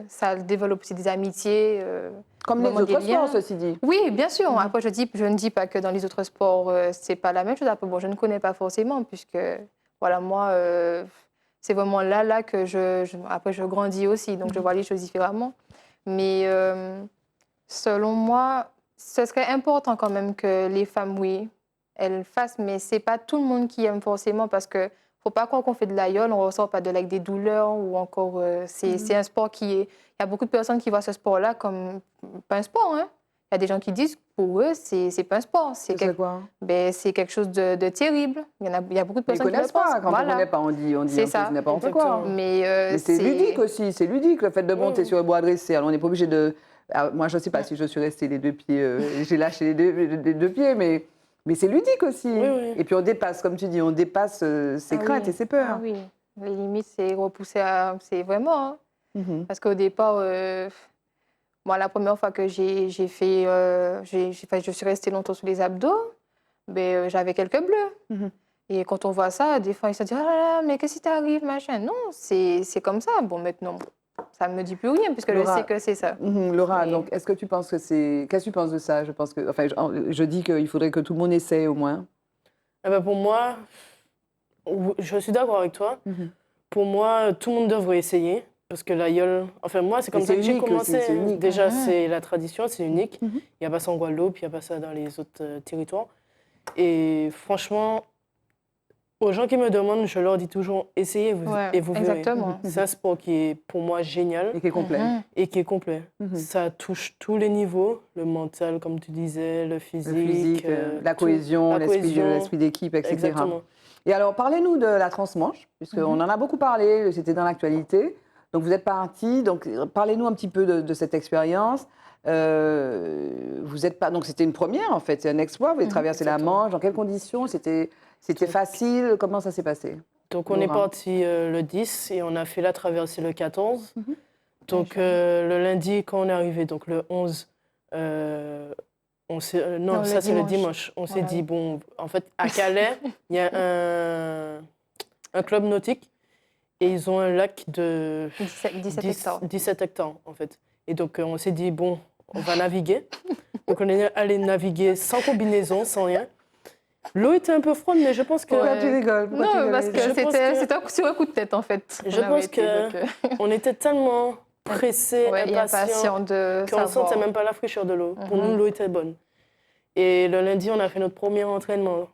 ça développe aussi des amitiés.
Comme les autres sports, ceci dit.
Oui, bien sûr. Après, je ne dis pas que dans les autres sports, c'est pas la même chose. Après, bon, je ne connais pas forcément, puisque, voilà, moi, c'est vraiment là que après, je grandis aussi, donc je vois les choses différemment. Mais selon moi, ce serait important quand même que les femmes, oui, elles fassent, mais c'est pas tout le monde qui aime forcément, parce que faut pas croire qu'on fait de l'aïeul, on ressort pas avec des douleurs ou encore c'est un sport qui est. Il y a beaucoup de personnes qui voient ce sport-là comme pas un sport. Hein. Il y a des gens qui disent pour eux c'est pas un sport. C'est quelque chose de terrible. Il y a beaucoup de personnes qui
connaissent pas. Quand on ne connaît pas, on dit n'importe quoi.
Mais
c'est ludique aussi. C'est ludique le fait de monter sur le bois dressé. Alors on n'est pas obligé de. Alors, moi je ne sais pas si je suis restée les deux pieds. J'ai lâché les deux pieds, mais c'est ludique aussi.
Oui. Et
puis on dépasse, comme tu dis, on dépasse ses craintes et ses peurs.
Ah oui, les limites, c'est repousser à. C'est vraiment. Hein. Parce qu'au départ, moi, la première fois que je suis restée longtemps sous les abdos, j'avais quelques bleus. Et quand on voit ça, des fois, ils se disent « Ah là là, mais qu'est-ce qui t'arrive, machin ?» Non, c'est comme ça. Bon, maintenant, ça ne me dit plus rien, puisque Laura, je sais que c'est ça.
Laura, donc, est-ce que tu penses que c'est... Qu'est-ce que tu penses de ça? Je dis qu'il faudrait que tout le monde essaie au moins.
Pour moi, je suis d'accord avec toi. Pour moi, tout le monde devrait essayer. Parce que l'aïeul, moi, c'est comme ça que j'ai commencé. Déjà, c'est la tradition, c'est unique. Il n'y a pas ça en Guadeloupe, il n'y a pas ça dans les autres territoires. Et franchement, aux gens qui me demandent, je leur dis toujours, essayez et vous verrez.
Exactement.
C'est un sport qui est, pour moi, génial.
Et qui est complet.
Ça touche tous les niveaux, le mental, comme tu disais, le physique,
la cohésion, l'esprit d'équipe, etc.
Exactement.
Et alors, parlez-nous de la transmanche, puisqu'on en a beaucoup parlé, c'était dans l'actualité. Donc, vous êtes partis. Donc, parlez-nous un petit peu de cette expérience. Vous êtes pas. Donc, c'était une première, en fait. C'est un exploit. Vous avez traversé la Manche. Dans quelles conditions? C'était facile? Comment ça s'est passé?
Donc, on est parti le 10 et on a fait la traversée le 14. Donc, le lundi, quand on est arrivé, donc le 11, ça, c'est le dimanche. On s'est dit, bon, en fait, à Calais, il y a un club nautique. Et ils ont un lac de 17 hectares, en fait. Et donc, on s'est dit, bon, on va naviguer. Donc, on est allé naviguer sans combinaison, sans rien. L'eau était un peu froide, mais je pense que...
Pourquoi tu rigoles?
Non, parce que c'était sur un coup de tête, en fait.
Je pense qu'on était tellement pressés, impatients, qu'on ne sentait même pas la fraîcheur de l'eau. Pour nous, l'eau était bonne. Et le lundi, on a fait notre premier entraînement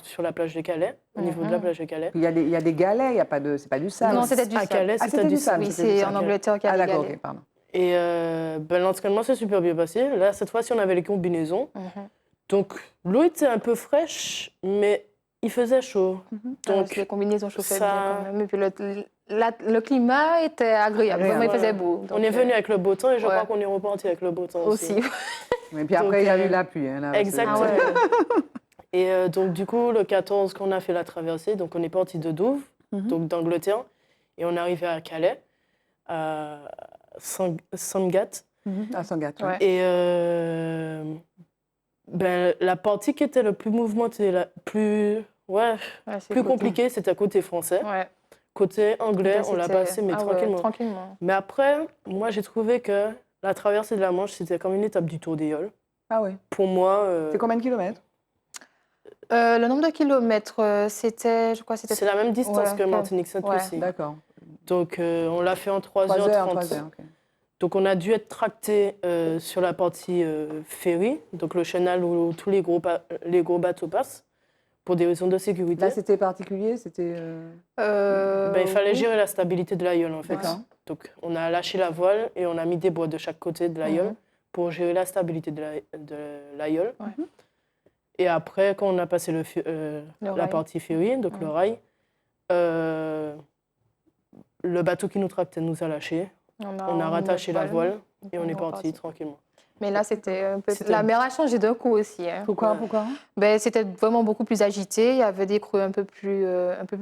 sur la plage de Calais, au niveau de la plage de Calais.
Il y a des galets, c'est pas du sable.
Non, c'était du sable.
À Calais, c'était du sable.
Oui, c'est en Angleterre qu'il y a des galets.
Ok, pardon.
Et l'entraînement s'est super bien passé. Là, cette fois-ci, on avait les combinaisons. Donc, l'eau était un peu fraîche, mais il faisait chaud.
Donc, les combinaisons chauffaient bien quand même. Et puis, le climat était agréable. Vraiment, il faisait beau.
Donc, on est venu avec le beau temps et je crois qu'on est reparti avec le beau temps aussi.
Et puis après, il y a eu la pluie.
Exactement. Et donc, du coup, le 14, quand on a fait la traversée, donc on est parti de Douvres, donc d'Angleterre, et on est arrivé à Calais, à Sangatte.
À Sangatte,
ouais.
Et la partie qui était le plus mouvementée, plus compliquée, c'était côté français.
Ouais.
côté anglais, on l'a
C'était-
passé, mais
ah ouais,
tranquillement.
tranquillement.
Mais après, moi, j'ai trouvé que la traversée de la Manche, c'était comme une étape du Tour des Yoles.
Ah oui.
Pour moi,
C'est combien de kilomètres?
Le nombre de kilomètres, c'était, je crois, c'était...
c'est la même distance
Ouais,
que
ok.
Martinique-Sainte-Lucie.
Ouais.
D'accord.
Donc, on l'a fait en 3h30.
3 heures, ok.
Donc, on a dû être tracté sur la partie ferry, donc le chenal où tous les gros bateaux passent, pour des raisons de sécurité.
Là, c'était particulier, c'était...
Il fallait
oui.
gérer la stabilité de l'aïeul, en fait.
D'accord.
Donc, on a lâché la voile et on a mis des bois de chaque côté de l'aïeul pour gérer la stabilité de l'aïeul.
Ouais.
Et après, quand on a passé la
rail.
partie ferry, donc le rail, le bateau qui nous tractait nous a lâchés. On a rattaché la voile et on est parti tranquillement.
Mais là, c'était un peu... La mer a changé d'un coup aussi. Hein.
Pourquoi,
Ouais.
pourquoi?
C'était vraiment beaucoup plus agité. Il y avait des creux un peu plus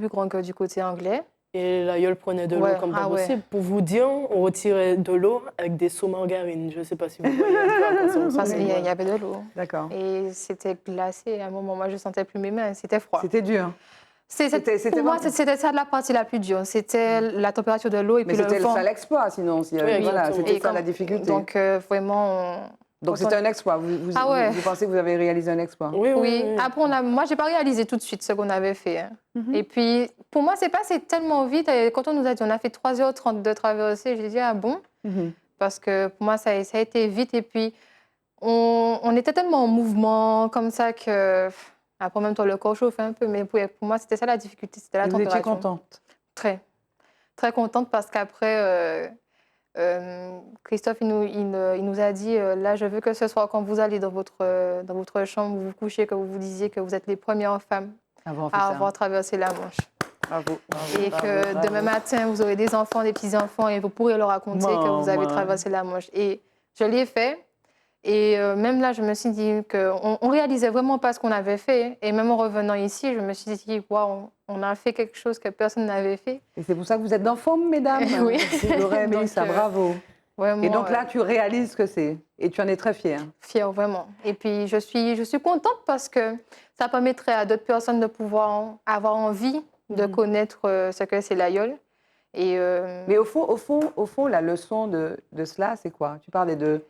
grands que du côté anglais.
Et l'aïeul prenait de l'eau
Ouais,
comme pas
ah ouais.
possible. Pour vous dire, on retirait de l'eau avec des seaux margarine. Je ne sais pas si vous voyez à quoi ça ressemble.
Parce qu'il y avait de l'eau.
D'accord.
Et c'était glacé. À un moment, moi, je sentais plus mes mains. C'était froid.
C'était dur.
Pour moi, c'était ça la partie la plus dure. C'était la température de l'eau et
Mais
puis le
c'était
vent.
ça l'exploit, sinon.
Oui,
Voilà,
exactement.
c'était
Et
ça la
comme-
difficulté.
Donc, vraiment...
Donc c'était un exploit.
Ah ouais.
Vous pensez que vous avez réalisé un exploit?
Oui. Après, moi, je n'ai pas réalisé tout de suite ce qu'on avait fait. Hein. Et puis, pour moi, c'est passé tellement vite. Et quand on nous a dit on a fait 3h30 de traversée, j'ai dit ah bon? Parce que pour moi, ça a été vite. Et puis, on était tellement en mouvement comme ça que... Après, même toi, le corps chauffe un peu. Mais pour moi, c'était ça la difficulté. C'était la
Et vous étiez
température.
contente?
Très. Très contente parce qu'après... Christophe, il nous a dit, là, je veux que ce soit quand vous allez dans votre chambre, vous vous couchez, que vous vous disiez que vous êtes les premières femmes à avoir traversé la Manche.
Bravo.
Et que demain matin, vous aurez des enfants, des petits-enfants, et vous pourrez leur raconter que vous avez traversé la Manche. Et je l'ai fait. Et même là, je me suis dit qu'on ne réalisait vraiment pas ce qu'on avait fait. Et même en revenant ici, je me suis dit, waouh, on a fait quelque chose que personne n'avait fait.
Et c'est pour ça que vous êtes dans Forme, mesdames.
Oui.
J'aurais aimé
Donc,
ça, bravo.
Vraiment,
Et donc là, tu réalises ce que c'est. Et tu en es très fière.
Fière, vraiment. Et puis, je suis contente parce que ça permettrait à d'autres personnes de pouvoir avoir envie de connaître ce que c'est l'aïeul. Et,
Mais au fond, la leçon de cela, c'est quoi? Tu parlais de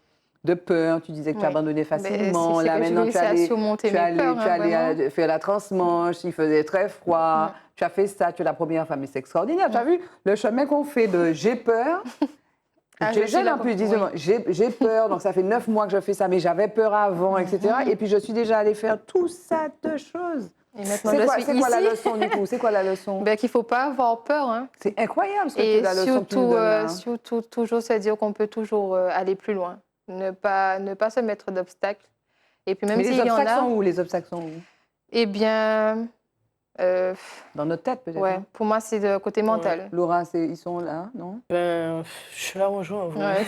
peur, tu disais que tu abandonnais facilement. Là, maintenant, tu allais faire la transmanche, il faisait très froid. Tu as fait ça, tu es la première femme. Mais c'est extraordinaire. Tu as vu le chemin qu'on fait de j'ai peur. Tu es jeune en plus, dis-moi, j'ai peur, donc ça fait 9 mois que je fais ça, mais j'avais peur avant, etc. Et puis je suis déjà allée faire tout ça de choses.
Et maintenant,
c'est quoi la leçon du coup? C'est quoi la leçon?
Qu'il ne faut pas avoir peur. Hein.
C'est incroyable ce que
et
tu la leçon que tu nous donnes là.
surtout, toujours se dire qu'on peut toujours aller plus loin. Ne pas se mettre d'obstacles. Et puis même s'il y en a...
Les obstacles sont où? Les obstacles sont où?
Eh bien...
dans notre tête peut-être.
Ouais, pour moi, c'est le côté mental.
Laura, ils sont là, non?
Je la rejoins.
Ouais,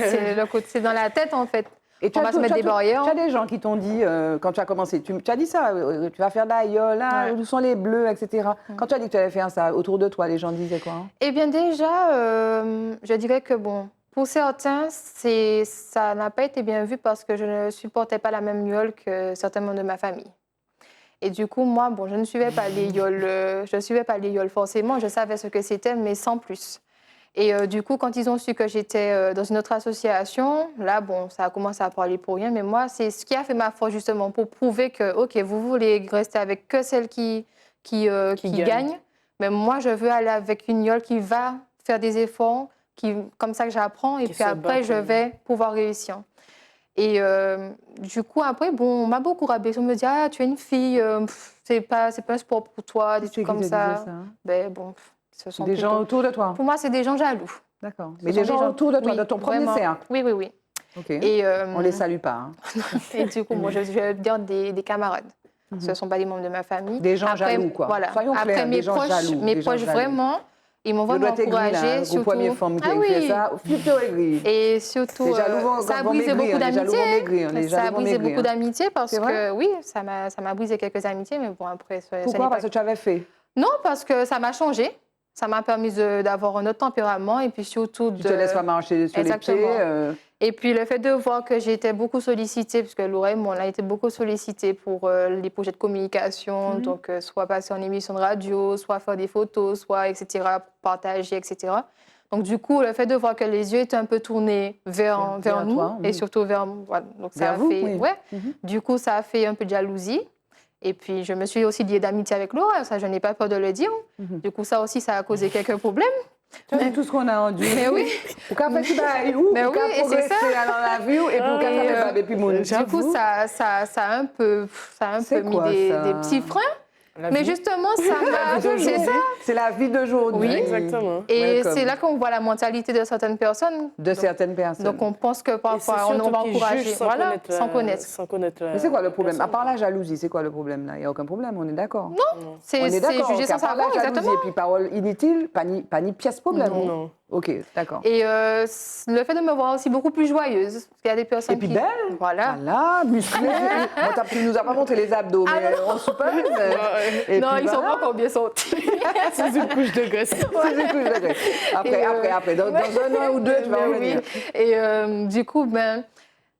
c'est dans la tête, en fait.
Et
on va se mettre des barrières.
Tu as des gens qui t'ont dit, quand tu as commencé, tu as dit ça, tu vas faire de l'aïeul, là, où sont les bleus, etc. Quand tu as dit que tu allais faire ça, autour de toi, les gens disaient quoi?
Eh bien, déjà, je dirais que, bon, pour certains, ça n'a pas été bien vu parce que je ne supportais pas la même yole que certains membres de ma famille. Et du coup, moi, bon, je ne suivais pas les yoles forcément, je savais ce que c'était, mais sans plus. Et du coup, quand ils ont su que j'étais dans une autre association, là, bon, ça a commencé à parler pour rien. Mais moi, c'est ce qui a fait ma force, justement, pour prouver que, OK, vous voulez rester avec que celle qui gagne. Mais moi, je veux aller avec une yole qui va faire des efforts, comme ça que j'apprends. Et puis après, je vais pouvoir réussir. Et du coup, après, bon, on m'a beaucoup rabaissé. On me dit, ah, tu es une fille, c'est pas un sport pour toi, des trucs comme ça. Ben, bon, ce sont
des gens autour de toi?
Pour moi, c'est des gens jaloux.
D'accord. Mais des gens autour de toi, de ton premier cercle?
Oui, oui, oui.
OK. Et on ne les salue pas. Hein.
Et du coup, moi, je vais dire des camarades. Ce ne sont pas des membres de ma famille.
Des gens jaloux, quoi.
Voilà.
Soyons clairs,
mes proches, vraiment, ils m'ont vraiment encouragée.
Surtout première femme qui fait ça, plutôt aigri.
Et surtout, ça a brisé beaucoup d'amitié. Ça a brisé beaucoup d'amitié parce que, oui, ça m'a brisé quelques amitiés, mais bon, après...
Pourquoi? Parce que tu avais fait?
Non, parce que ça m'a changé. Ça m'a permis d'avoir un autre tempérament et puis surtout de...
Tu te laisses pas marcher sur les pieds.
Et puis le fait de voir que j'ai été beaucoup sollicitée, puisque Laura et moi, on a été beaucoup sollicités pour les projets de communication, donc soit passer en émission de radio, soit faire des photos, soit etc., partager, etc. Donc du coup, le fait de voir que les yeux étaient un peu tournés vers nous,
toi,
et surtout vers voilà, donc ça
vers
a
vous,
fait,
oui.
ouais, du coup, ça a fait un peu de jalousie. Et puis, je me suis aussi liée d'amitié avec Laura, ça, je n'ai pas peur de le dire. Du coup, ça aussi, ça a causé quelques problèmes.
C'est tout ce qu'on a enduré.
Mais oui.
Pour qu'en fait, tu vas où?
Mais
Pour
oui,
qu'à
et c'est ça.
progresser dans la vie, et pour qu'à faire pas depuis mon
Du coup, ça a un peu
C'est
mis
quoi, ça
des petits freins.
La
Mais
vie.
justement, ça m'a... C'est ça.
C'est la vie d'aujourd'hui.
Oui.
Exactement.
Et
Welcome.
c'est là qu'on voit la mentalité de certaines personnes.
De certaines personnes.
Donc, on pense que
Et c'est
parfois, on
surtout
va
qu'ils
encourager.
jugent sans
Voilà,
connaître
sans connaître.
Sans connaître
Mais c'est quoi le problème? À
personne.
part la jalousie, c'est quoi le problème là? Il n'y a aucun problème, on est d'accord.
Non.
On
C'est
est d'accord.
jugé sans
qu'à part
savoir,
la jalousie
exactement.
et puis parole inutile, pas ni pièce problème.
Non.
Ok, d'accord.
Et le fait de me voir aussi beaucoup plus joyeuse. Parce qu'il y a des personnes
Et puis
qui...
belle.
Voilà.
Voilà, musclée. Bon, tu nous as pas montré les abdos, mais on suppose. Et
Non,
puis
ils sont
voilà.
pas combien sortis.
C'est une couche de gosse.
C'est des couches de graisse.
Et,
Après. Dans un an ou deux, tu vas
Mais
revenir.
oui. Et du coup, ben,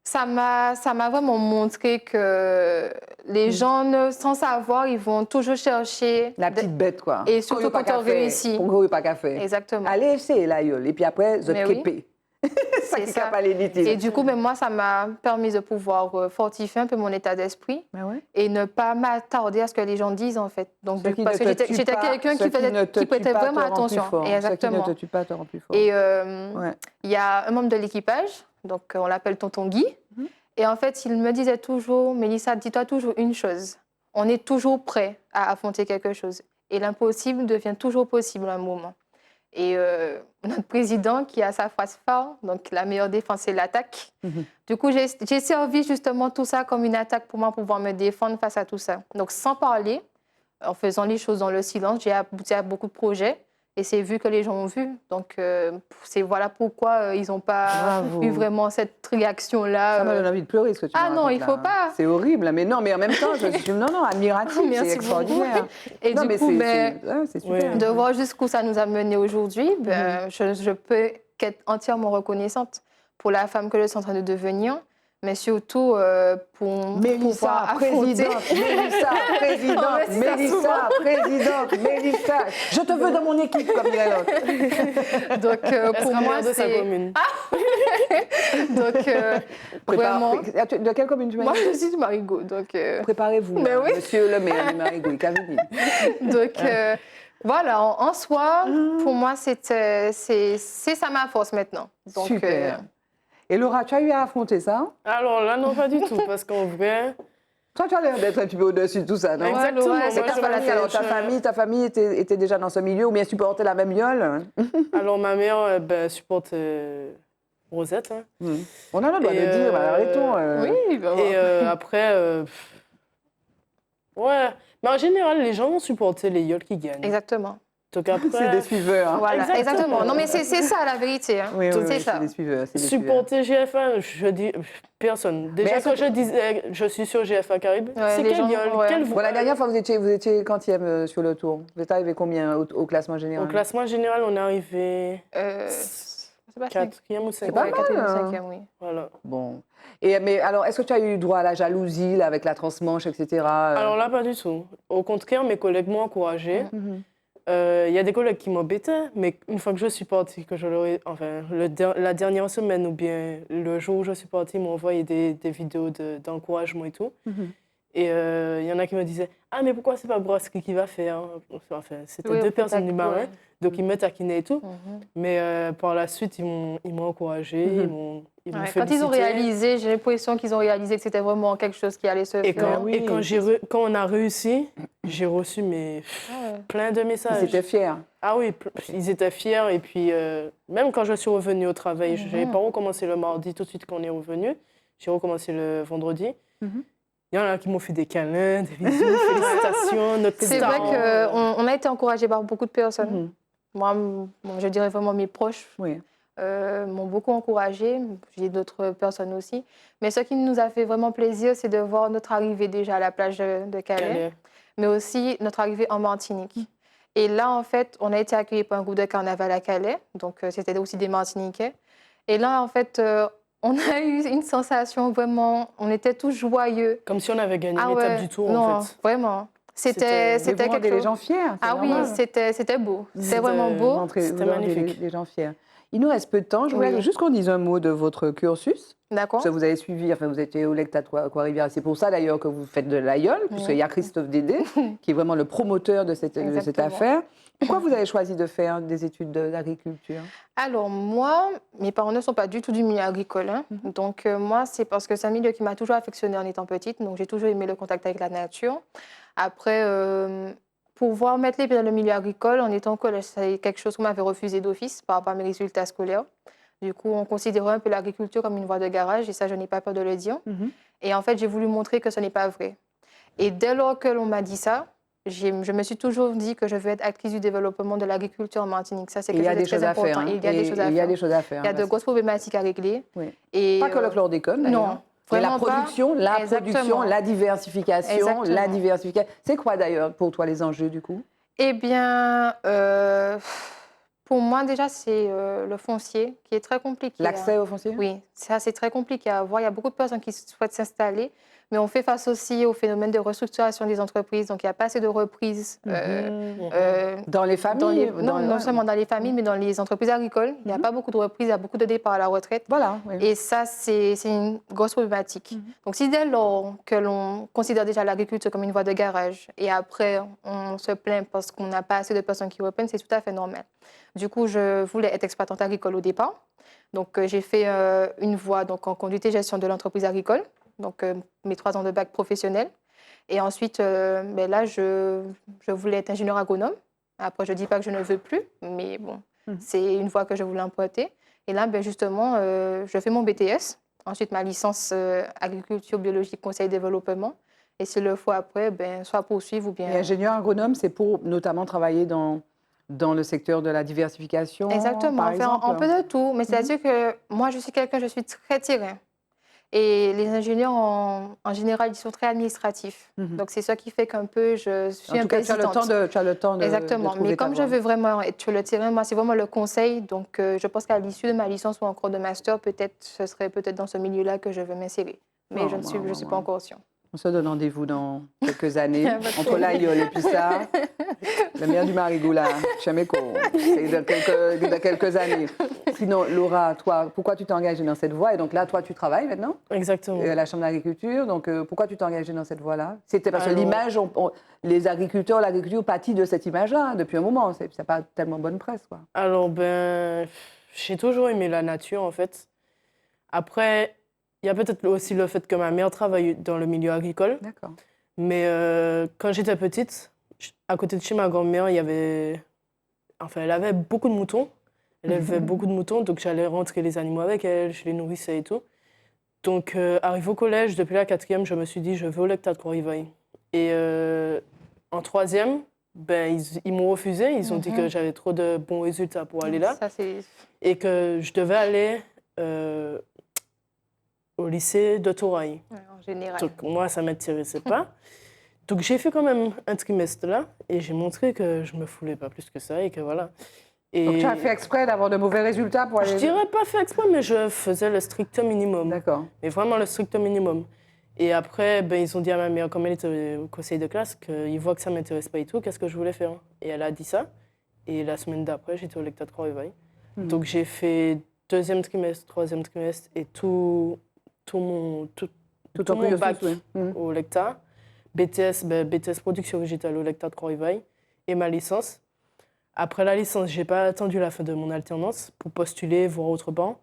ça m'a vraiment montré que les gens, sans savoir, ils vont toujours chercher...
La petite bête, quoi.
Et surtout quand on réussit.
Pour qu'on pas qu'à faire.
Exactement.
Allez, essayer la gueule. Et puis après, vous
Mais
êtes
oui.
képé. Ça
C'est
qui
ça.
n'a pas les
Et du coup, ben, moi, ça m'a permis de pouvoir fortifier un peu mon état d'esprit et ne pas m'attarder à ce que les gens disent, en fait. Donc, parce que j'étais quelqu'un qui prêtait vraiment attention. Et exactement.
Ce qui ne te tue pas te rend plus fort.
Et
Ouais.
il y a un membre de l'équipage, donc on l'appelle Tonton Guy. Et en fait, il me disait toujours, Mélissa, dis-toi toujours une chose. On est toujours prêt à affronter quelque chose. Et l'impossible devient toujours possible à un moment. Et notre président qui a sa phrase phare, donc la meilleure défense, c'est l'attaque. Du coup, j'ai servi justement tout ça comme une attaque pour moi pouvoir me défendre face à tout ça. Donc, sans parler, en faisant les choses dans le silence, j'ai abouti à beaucoup de projets. Et c'est vu que les gens ont vu. Donc, c'est voilà pourquoi ils n'ont pas eu vraiment cette réaction-là.
Ça me donne envie de pleurer, ce que tu me
Ah non,
racontes,
il ne faut
là.
pas.
C'est horrible, mais non, mais en même temps, je suis admirative,
Merci
c'est extraordinaire.
beaucoup. Et
Non,
du
mais
coup,
c'est super.
de voir jusqu'où ça nous a mené aujourd'hui, je peux qu'être entièrement reconnaissante pour la femme que je suis en train de devenir, mais surtout pour pouvoir affronter...
Mélissa, je te veux dans mon équipe, comme dirait l'autre.
Donc, pour moi,
de sa
c'est...
commune.
Donc, vraiment...
De quelle commune tu m'as
Moi,
dit?
je suis du Marigot, donc...
Préparez-vous,
Mais
là,
oui.
monsieur le maire du Marigot, il avait dit.
Donc, voilà, en soi, pour moi, c'est ça ma force maintenant. Donc,
Super. Et Laura, tu as eu à affronter ça?
Alors là, non, pas du tout, parce qu'en vrai...
Toi, tu as l'air d'être un petit peu au-dessus de tout ça, non?
Exactement.
Laura,
Moi,
c'est
je
pas la
m'amuse.
tête.
Ta famille était déjà dans ce milieu ou bien supportait la même gueule?
Alors, ma mère supporte Rosette. Hein.
On a le droit
Et,
de dire, arrêtons.
oui, bah,
Et après... ouais. Mais en général, les gens vont supporter les yoles qui gagnent.
Exactement.
Donc après...
C'est des suiveurs. Hein.
Voilà,
Exactement.
exactement. Non, mais c'est ça la vérité. Hein.
Oui,
c'est ça.
c'est des suiveurs. C'est des
Supporter GFA, je dis personne. Déjà,
est-ce
quand
que-
je disais je suis sur GFA Caraïbes,
Ouais,
c'est
les
quelle
gens,
gueule,
ouais.
quelle
Bon, la dernière fois, vous étiez quantième sur le tour? Vous êtes arrivé combien au classement général?
Au classement général, on est arrivé
C'est pas
4e ou 5e.
C'est pas mal,
4e,
hein.
5e, oui.
Voilà.
Bon. Mais alors, est-ce que tu as eu droit à la jalousie là, avec la transmanche, etc.
Alors là, pas du tout. Au contraire, mes collègues m'ont encouragée. Il y a des collègues qui m'embêtaient, mais une fois que je suis partie, que je leur ai, enfin, la dernière semaine ou bien le jour où je suis partie, ils m'ont envoyé des vidéos d'encouragement et tout. Et il y en a qui me disaient « Ah, mais pourquoi c'est pas Brasserie qui va faire » Enfin, c'était
Oui,
deux
au
personnes du
contact,
marin,
ouais.
donc ils me taquinaient et tout. Mais par la suite, ils m'ont encouragé, ils m'ont
Ouais,
félicité.
quand ils ont réalisé, j'ai l'impression qu'ils ont réalisé que c'était vraiment quelque chose qui allait se
Et
faire.
quand on a réussi, j'ai reçu plein de
Ils
messages.
étaient fiers.
Ah oui, ils étaient fiers. Et puis, même quand je suis revenue au travail, je n'avais pas recommencé le mardi tout de suite quand on est revenu. J'ai recommencé le vendredi. Il y en a qui m'ont fait des câlins, des bisous, félicitations, notre
C'est
star.
vrai qu'on a été encouragés par beaucoup de personnes. Moi, je dirais vraiment mes proches
Oui.
m'ont beaucoup encouragée. J'ai d'autres personnes aussi. Mais ce qui nous a fait vraiment plaisir, c'est de voir notre arrivée déjà à la plage de Calais, mais aussi notre arrivée en Martinique. Et là, en fait, on a été accueillis par un groupe de carnaval à Calais. Donc, c'était aussi des Martiniquais. Et là, en fait, On a eu une sensation vraiment, on était tous joyeux.
Comme si on avait gagné
Ah
l'étape
ouais,
du tour,
non,
en fait.
vraiment.
Mais vous
C'était
rendez
quelque
les
chose.
gens fiers. C'est
Ah oui,
normal.
c'était beau. C'était
C'était-
vraiment beau.
C'était
Vous rendez
magnifique.
les gens fiers. Il nous reste peu de temps. Je voulais
Oui.
juste qu'on dise un mot de votre cursus.
D'accord.
Parce que vous avez suivi, enfin vous étiez au Lecta de Trois-Rivières. C'est pour ça d'ailleurs que vous faites de l'aïeul, puisqu'il y a Christophe Dédé, qui est vraiment le promoteur de cette
Exactement.
affaire. Pourquoi vous avez choisi de faire des études d'agriculture?
Alors moi, mes parents ne sont pas du tout du milieu agricole. Hein. Donc moi, c'est parce que c'est un milieu qui m'a toujours affectionnée en étant petite. Donc j'ai toujours aimé le contact avec la nature. Après, pouvoir mettre les pieds dans le milieu agricole en étant au collège, c'est quelque chose qu'on m'avait refusé d'office par rapport à mes résultats scolaires. Du coup, on considérait un peu l'agriculture comme une voie de garage et ça, je n'ai pas peur de le dire. Et en fait, j'ai voulu montrer que ce n'est pas vrai. Et dès lors que l'on m'a dit ça, je me suis toujours dit que je veux être actrice du développement de l'agriculture en Martinique. Ça, c'est quelque chose de très important.
Hein.
Il y a des choses à faire.
Il y a des choses à faire.
Il y a de grosses problématiques à régler.
Oui.
Et,
pas que le chlordécone, d'ailleurs.
Non.
Mais la
Vraiment
production,
pas.
la diversification,
Exactement.
la diversification. C'est quoi d'ailleurs pour toi les enjeux du coup?
Eh bien, pour moi déjà, c'est le foncier qui est très compliqué.
L'accès au foncier?
Oui, ça c'est très compliqué à avoir. Il y a beaucoup de personnes qui souhaitent s'installer, mais on fait face aussi au phénomène de restructuration des entreprises. Donc il n'y a pas assez de reprises.
Dans les familles?
Non seulement dans les familles, mais dans les entreprises agricoles. Il n'y a pas beaucoup de reprises, il y a beaucoup de départs à la retraite.
Voilà. Oui.
Et ça, c'est une grosse problématique. Donc, si dès lors que l'on considère déjà l'agriculture comme une voie de garage et après on se plaint parce qu'on n'a pas assez de personnes qui reprennent, c'est tout à fait normal. Du coup, je voulais être exploitante agricole au départ. Donc, j'ai fait une voie donc, en conduite et gestion de l'entreprise agricole, donc mes 3 ans de bac professionnel. Et ensuite, là, je voulais être ingénieur agronome. Après, je ne dis pas que je ne veux plus, mais bon, c'est une voie que je voulais emprunter. Et là, justement, je fais mon BTS, ensuite ma licence agriculture, biologie, conseil, développement. Et s'il le faut après, soit poursuivre ou bien...
Et ingénieur agronome, c'est pour notamment travailler dans le secteur de la diversification.
Exactement,
par exemple.
Un peu de tout. Mais c'est-à-dire que moi, je suis très terrain. Et les ingénieurs, en général, ils sont très administratifs. Donc, c'est ça qui fait qu'un peu, je suis un peu hésitante.
Tu as le temps de
Exactement.
trouver
Mais comme
ta
je
voie.
veux vraiment être sur le terrain, moi, c'est vraiment le conseil. Donc, je pense qu'à l'issue de ma licence ou encore de master, ce serait peut-être dans ce milieu-là que je veux m'insérer. Mais je ne suis pas encore sûre.
On se donne rendez-vous dans quelques années. Entre l'aïeul et puis ça, la mère du Marigot, là, Chaméco, c'est dans quelques années. Sinon, Laura, toi, pourquoi tu t'es engagée dans cette voie? Et donc là, toi, tu travailles maintenant?
Exactement.
À la Chambre d'agriculture. Donc, pourquoi tu t'es engagée dans cette voie-là? C'était parce que l'image, les agriculteurs, l'agriculture pâtit de cette image-là depuis un moment. Ça n'a pas tellement bonne presse, quoi.
Alors, j'ai toujours aimé la nature, en fait. Après, il y a peut-être aussi le fait que ma mère travaille dans le milieu agricole.
D'accord.
Mais quand j'étais petite, à côté de chez ma grand-mère, elle avait beaucoup de moutons. Elle élevait beaucoup de moutons, donc j'allais rentrer les animaux avec elle, je les nourrissais et tout. Donc, arrivé au collège, depuis la 4e, je me suis dit, je veux au Lecta de Trois-Rivières. Et en 3e, ils m'ont refusé. Ils ont dit que j'avais trop de bons résultats pour aller là.
Ça,
et que je devais aller au lycée de Touraille.
en général.
Donc, moi, ça ne m'intéressait pas. Donc, j'ai fait quand même un trimestre là et j'ai montré que je ne me foulais pas plus que ça et que voilà. Et
Donc, tu as fait exprès d'avoir de mauvais résultats pour aller...
je dirais pas fait exprès, mais je faisais le strict minimum.
D'accord.
Mais vraiment le strict minimum. Et après, ils ont dit à ma mère, comme elle était au conseil de classe, qu'ils voient que ça ne m'intéresse pas et tout, qu'est-ce que je voulais faire. Et elle a dit ça. Et la semaine d'après, j'étais au Lecta de Trois-Rivières. Donc, j'ai fait 2e trimestre, 3e trimestre et tout mon bac au Lecta. BTS production végétale au Lecta de Trois-Rivières et ma licence. Après la licence, je n'ai pas attendu la fin de mon alternance pour postuler, voir autre banc.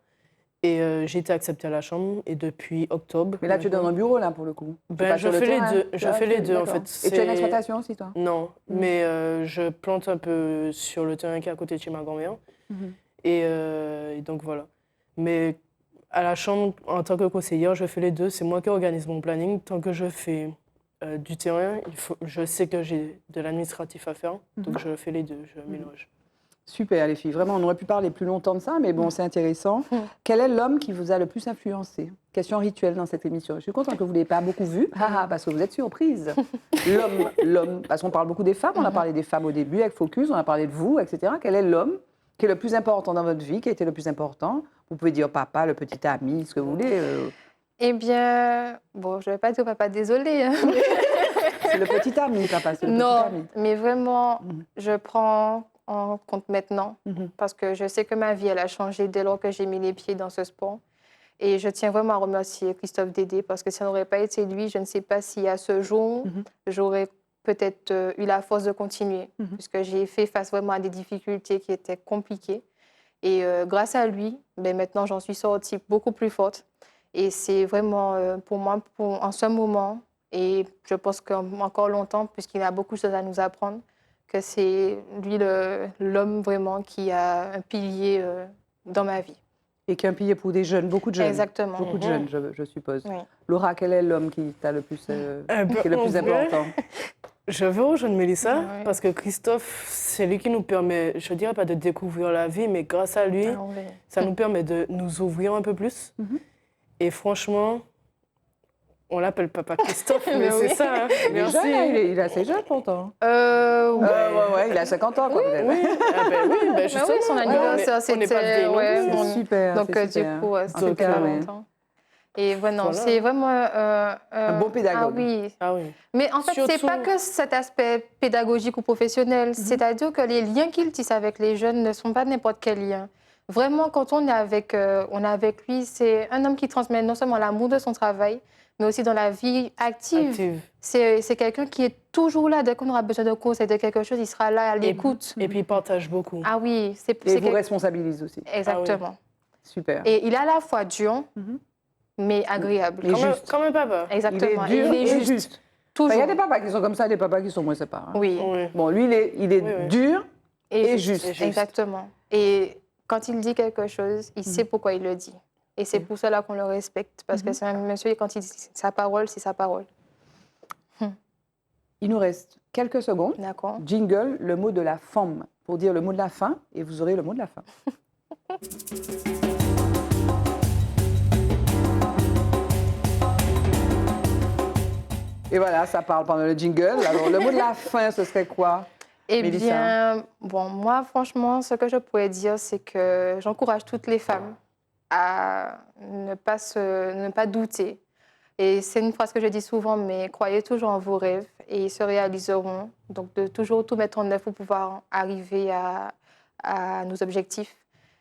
Et j'ai été acceptée à la Chambre et depuis octobre.
Mais là, tu es dans un bureau, là, pour le coup.
Je fais les deux. Je fais les deux, en fait.
Et tu as une exploitation aussi, toi?
Non, mais je plante un peu sur le terrain qui est à côté de chez ma grand-mère. Et donc, voilà. Mais à la Chambre, en tant que conseillère, je fais les deux. C'est moi qui organise mon planning. Tant que je fais du terrain, je sais que j'ai de l'administratif à faire. Donc, je fais les deux. Je mélange.
Super, les filles. Vraiment, on aurait pu parler plus longtemps de ça, mais bon, c'est intéressant. Quel est l'homme qui vous a le plus influencé? Question rituelle dans cette émission. Je suis contente que vous ne l'ayez pas beaucoup vu, parce que vous êtes surprise. L'homme, parce qu'on parle beaucoup des femmes. On a parlé des femmes au début avec Focus, on a parlé de vous, etc. Quel est l'homme qui est le plus important dans votre vie, qui a été le plus important? Vous pouvez dire papa, le petit ami, ce que vous voulez.
Eh bien, bon, je ne vais pas dire papa, désolé. Hein.
C'est le petit ami, papa, c'est le
Non,
petit ami.
mais vraiment, je prends en compte maintenant parce que je sais que ma vie, elle a changé dès lors que j'ai mis les pieds dans ce sport. Et je tiens vraiment à remercier Christophe Dédé parce que si ça n'aurait pas été lui, je ne sais pas si à ce jour, j'aurais peut-être eu la force de continuer puisque j'ai fait face vraiment à des difficultés qui étaient compliquées. Et grâce à lui, ben, maintenant, j'en suis sortie beaucoup plus forte. Et c'est vraiment, pour moi, en ce moment, et je pense qu'encore longtemps, puisqu'il a beaucoup de choses à nous apprendre, que c'est lui l'homme vraiment qui a un pilier dans ma vie.
Et qui est un pilier pour des jeunes, beaucoup de jeunes.
Exactement.
Beaucoup de jeunes, je suppose.
Oui.
Laura, quel est l'homme qui t'a le plus, qui est le plus important?
Je veux rejoindre Mélissa
Ah ouais.
parce que Christophe, c'est lui qui nous permet, je ne dirais pas de découvrir la vie, mais grâce à lui, ça nous permet de nous ouvrir un peu plus. Et franchement, on l'appelle Papa Christophe, mais
oui.
c'est ça. Hein.
Il est
Merci.
jeune, hein, il est assez jeune pourtant.
Ouais.
Il a 50 ans, quoi, peut-être.
Oui, oui,
Mais
justement.
oui, son anniversaire,
on n'est pas
c'était...
vieilles non
ouais,
plus.
C'est super.
Donc,
c'est
du
super.
coup,
En
c'était
tout cas,
pas
ouais.
longtemps. Et voilà,
Voilà.
c'est vraiment...
Un bon pédagogue.
Ah oui.
Ah oui.
Mais en fait, c'est
Surtout-
pas que cet aspect pédagogique ou professionnel. C'est-à-dire que les liens qu'il tisse avec les jeunes ne sont pas n'importe quel lien. Vraiment, quand on est avec lui, c'est un homme qui transmet non seulement l'amour de son travail, mais aussi dans la vie active. C'est quelqu'un qui est toujours là. Dès qu'on aura besoin de conseils, de quelque chose, il sera là à l'écoute.
Et puis il partage beaucoup.
Ah oui,
Et vous responsabilise aussi.
Exactement.
Super.
Et il est à la fois dur, mais agréable.
Et juste.
Comme un papa.
Exactement.
Il est dur
Et il est juste.
Il
Toujours.
y a des papas qui sont comme ça, des papas qui sont moins sympas. Hein.
Oui.
Oui.
Bon, lui, il est
Oui.
dur et
juste.
juste.
Exactement. Et quand il dit quelque chose, il sait pourquoi il le dit. Et c'est pour cela qu'on le respecte. Parce que c'est un monsieur, et quand il dit sa parole, c'est sa parole.
Il nous reste quelques secondes.
D'accord.
Jingle, le mot de la femme, pour dire le mot de la fin, et vous aurez le mot de la fin. Et voilà, ça parle pendant le jingle. Alors, le mot de la fin, ce serait quoi?
Eh
Mélissa?
bien, bon, moi, franchement, ce que je pourrais dire, c'est que j'encourage toutes les femmes à ne pas douter. Et c'est une phrase que je dis souvent, mais croyez toujours en vos rêves et ils se réaliseront. Donc, de toujours tout mettre en œuvre pour pouvoir arriver à nos objectifs.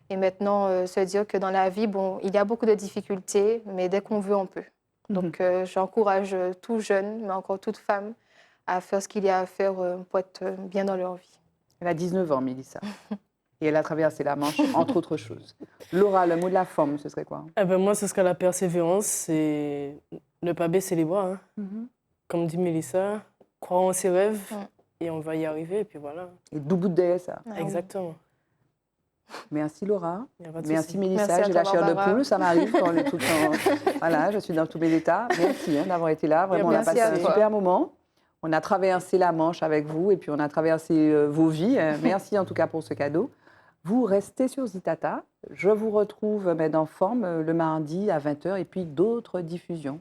Et maintenant, se dire que dans la vie, bon, il y a beaucoup de difficultés, mais dès qu'on veut, on peut. Donc, j'encourage tout jeune, mais encore toute femme, à faire ce qu'il y a à faire pour être bien dans leur vie.
Elle a 19 ans, Mélissa. Et elle a traversé la Manche, entre autres choses. Laura, le mot de la femme, ce serait quoi?
Eh ben, moi, ce serait la persévérance, c'est ne pas baisser les bras. Hein. Comme dit Mélissa, croire en ses rêves et on va y arriver. Et puis voilà.
Et debout derrière ça.
Ah oui.
Exactement.
Merci Laura.
Y a pas de
Merci
souci.
Mélissa.
Merci à
J'ai la
toi,
chair de
Barbara.
poule, ça m'arrive quand on est tout le temps. Voilà, je suis dans tous mes états. Merci d'avoir été là. Vraiment, on a
Merci
passé
à
un
toi.
super moment. On a traversé la Manche avec vous et puis on a traversé vos vies. Merci en tout cas pour ce cadeau. Vous restez sur Zitata. Je vous retrouve dans Forme le mardi à 20h et puis d'autres diffusions.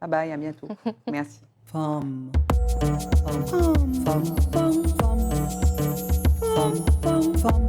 Bye bye, à bientôt. Merci.
Femme. Femme. Femme. Femme. Femme. Femme. Femme.